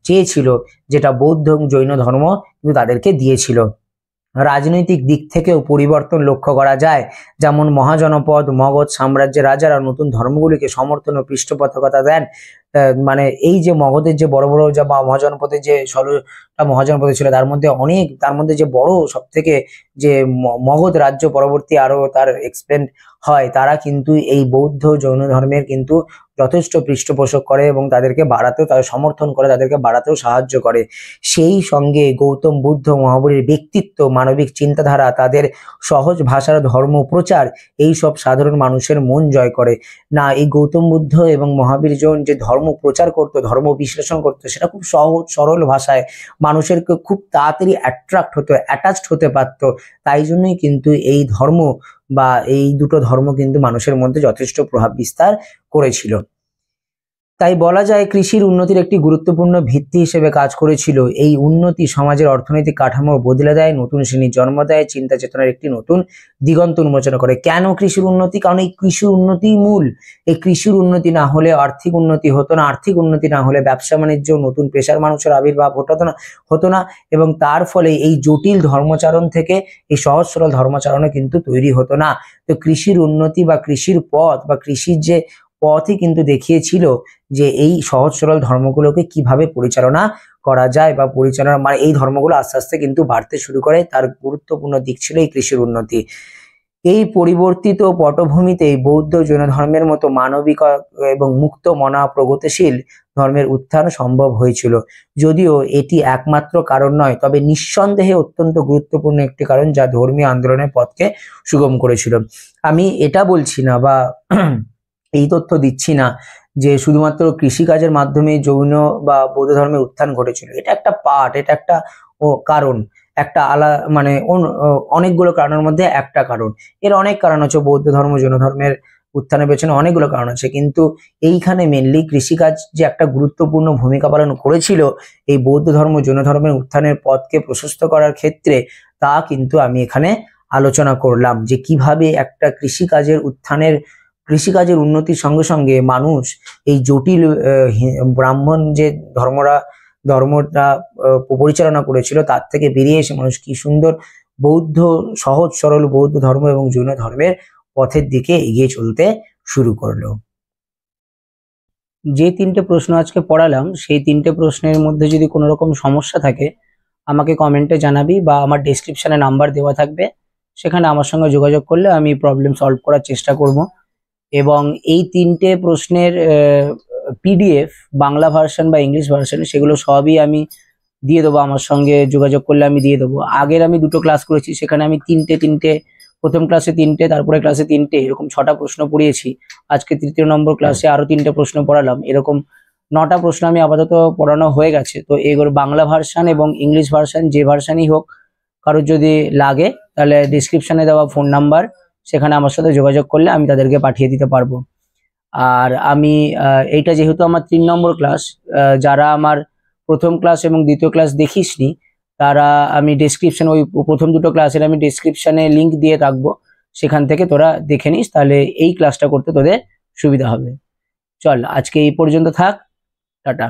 চেয়েছিল, যেটা বৌদ্ধ এবং জৈন ধর্ম কিন্তু তাদেরকে দিয়েছিল। রাজনৈতিক দিক থেকেও পরিবর্তন লক্ষ্য করা যায়, যেমন মহাজনপদ, মগধ সাম্রাজ্যের রাজারা নতুন ধর্মগুলিকে সমর্থন ও পৃষ্ঠপোষকতা দেন। মানে এই যে মগধের যে বড় বড় বা মহাজনপদের যে 16টা মহাজনপদ ছিল, তার মধ্যে যে বড় সব থেকে যে মগধ রাজ্য পরবর্তী আরো তার এক্সপেন্ড হয়, তারা কিন্তু এই বৌদ্ধ জৈন ধর্মের কিন্তু যথেষ্ট পৃষ্ঠপোষক করে এবং তাদেরকে বাড়াতেও, তাদের সমর্থন করে, তাদেরকে বাড়াতেও সাহায্য করে। সেই সঙ্গে গৌতম বুদ্ধ মহাবীরের ব্যক্তিত্ব, মানবিক চিন্তাধারা, তাদের সহজ ভাষার ধর্ম প্রচার, এই সব সাধারণ মানুষের মন জয় করে। না, এই গৌতম বুদ্ধ এবং মহাবীর জন যে ধর্ম প্রচার করতো, ধর্ম বিশ্লেষণ করতো, সেটা খুব সহজ সরল ভাষায় মানুষেরকে খুব তাড়াতাড়ি অ্যাট্রাক্ট হতো, অ্যাটাচড হতে পারতো। তাই জন্যই কিন্তু এই ধর্ম বা এই দুটো ধর্ম কিন্তু মানুষের মধ্যে যথেষ্ট প্রভাব বিস্তার করেছিল। তাই বলা যায় কৃষির উন্নতির একটি গুরুত্বপূর্ণ ভিত্তি হিসেবে কাজ করেছিল। এই উন্নতি সমাজের অর্থনৈতিক কাঠামো বদলে দেয়, নতুন শ্রেণীর জন্ম দেয়, চিন্তা চেতনার একটি নতুন দিগন্ত উন্মোচন করে। কেন কৃষির উন্নতি? কারণ এই কৃষির উন্নতিই মূল। এই কৃষির উন্নতি না হলে আর্থিক উন্নতি হতো না, আর্থিক উন্নতি না হলে ব্যবসা বাণিজ্য, নতুন পেশার মানুষের আবির্ভাব হতো না, এবং তার ফলে এই জটিল ধর্মচারণ থেকে এই সহজ সরল ধর্মচারণে কিন্তু তৈরি হতো না। তো কৃষির উন্নতি বা কৃষির পথ বা কৃষির যে পথই কিন্তু দেখিয়েছিল যে এই সহজ সরল ধর্মগুলোকে কিভাবে পরিচালনা করা যায়, বা পরিচালনা মানে এই ধর্মগুলো আস্তে আস্তে কিন্তু বাড়তে শুরু করে। তার গুরুত্বপূর্ণ দিক ছিল এই কৃষির উন্নতি। এই পরিবর্তিত পটভূমিতে বৌদ্ধ জৈন ধর্মের মতো মানবিক এবং মুক্ত মনা প্রগতিশীল ধর্মের উত্থান সম্ভব হয়েছিল। যদিও এটি একমাত্র কারণ নয়, তবে নিঃসন্দেহে অত্যন্ত গুরুত্বপূর্ণ একটি কারণ যা ধর্মীয় আন্দোলনের পথকে সুগম করেছিল। আমি এটা বলছি না বা এই তথ্য দিচ্ছি না যে শুধুমাত্র কৃষিকাজের মাধ্যমে জৈন বা বৌদ্ধ ধর্মের উত্থান ঘটেছিল। এটা একটা পার্ট, এটা একটা কারণ, একটা মানে অনেকগুলো কারণের মধ্যে একটা কারণ। এর অনেক কারণ আছে। বৌদ্ধ ধর্ম জৈন ধর্মের উত্থানের পেছনে অনেকগুলো কারণ আছে, কিন্তু এইখানে মেনলি কৃষিকাজ যে একটা গুরুত্বপূর্ণ ভূমিকা পালন করেছিল এই বৌদ্ধ ধর্ম জৈন ধর্মের উত্থানের পথকে প্রশস্ত করার ক্ষেত্রে, তা কিন্তু আমি এখানে আলোচনা করলাম যে কিভাবে একটা কৃষিকাজের উন্নতির সঙ্গে সঙ্গে মানুষ এই জটিল ব্রাহ্মণ যে ধর্মটা পরিচালনা করেছিল তার থেকে বেরিয়ে এসে মানুষ কি সুন্দর বৌদ্ধ, সহজ সরল বৌদ্ধ ধর্ম এবং জৈন ধর্মের পথের দিকে এগিয়ে চলতে শুরু করলো। যে তিনটে প্রশ্ন আজকে পড়ালাম সেই তিনটে প্রশ্নের মধ্যে যদি কোনো রকম সমস্যা থাকে আমাকে কমেন্টে জানাবি, বা আমার ডেসক্রিপশনে নাম্বার দেওয়া থাকবে, সেখানে আমার সঙ্গে যোগাযোগ করলে আমি প্রবলেম সলভ করার চেষ্টা করব। এবং এই তিনটে প্রশ্নের পিডিএফ বাংলা ভার্সন বা ইংলিশ ভার্সন সেগুলো সবই আমি দিয়ে দেবো, আমার সঙ্গে যোগাযোগ করলে আমি দিয়ে দেবো। আগের আমি দুটো ক্লাস করেছি, সেখানে আমি তিনটে, প্রথম ক্লাসে তিনটে, তারপরে ক্লাসে তিনটে, এরকম 6টা প্রশ্ন পড়িয়েছি। আজকে 3য় নম্বর ক্লাসে আরো 3টে প্রশ্ন পড়ালাম, এরকম 9টা প্রশ্ন আমি আপাতত পড়ানো হয়ে গেছে। তো এগুলো বাংলা ভার্সন এবং ইংলিশ ভার্সন যে ভার্সনই হোক, কারোর যদি লাগে তাহলে ডিসক্রিপশনে দেওয়া ফোন নাম্বার, সেখানে আমার সাথে যোগাযোগ করলে আমি তাদেরকে পাঠিয়ে দিতে পারবো। আর আমি এইটা যেহেতু আমার 3 নম্বর ক্লাস, যারা আমার প্রথম ক্লাস এবং দ্বিতীয় ক্লাস দেখিসনি তারা, আমি ডেসক্রিপশন ওই প্রথম দুটো ক্লাসের আমি ডেসক্রিপশনে লিংক দিয়ে রাখবো, সেখান থেকে তোরা দেখে নিস, তাহলে এই ক্লাসটা করতে তোদের সুবিধা হবে। চল আজকে এই পর্যন্ত থাক, টাটা।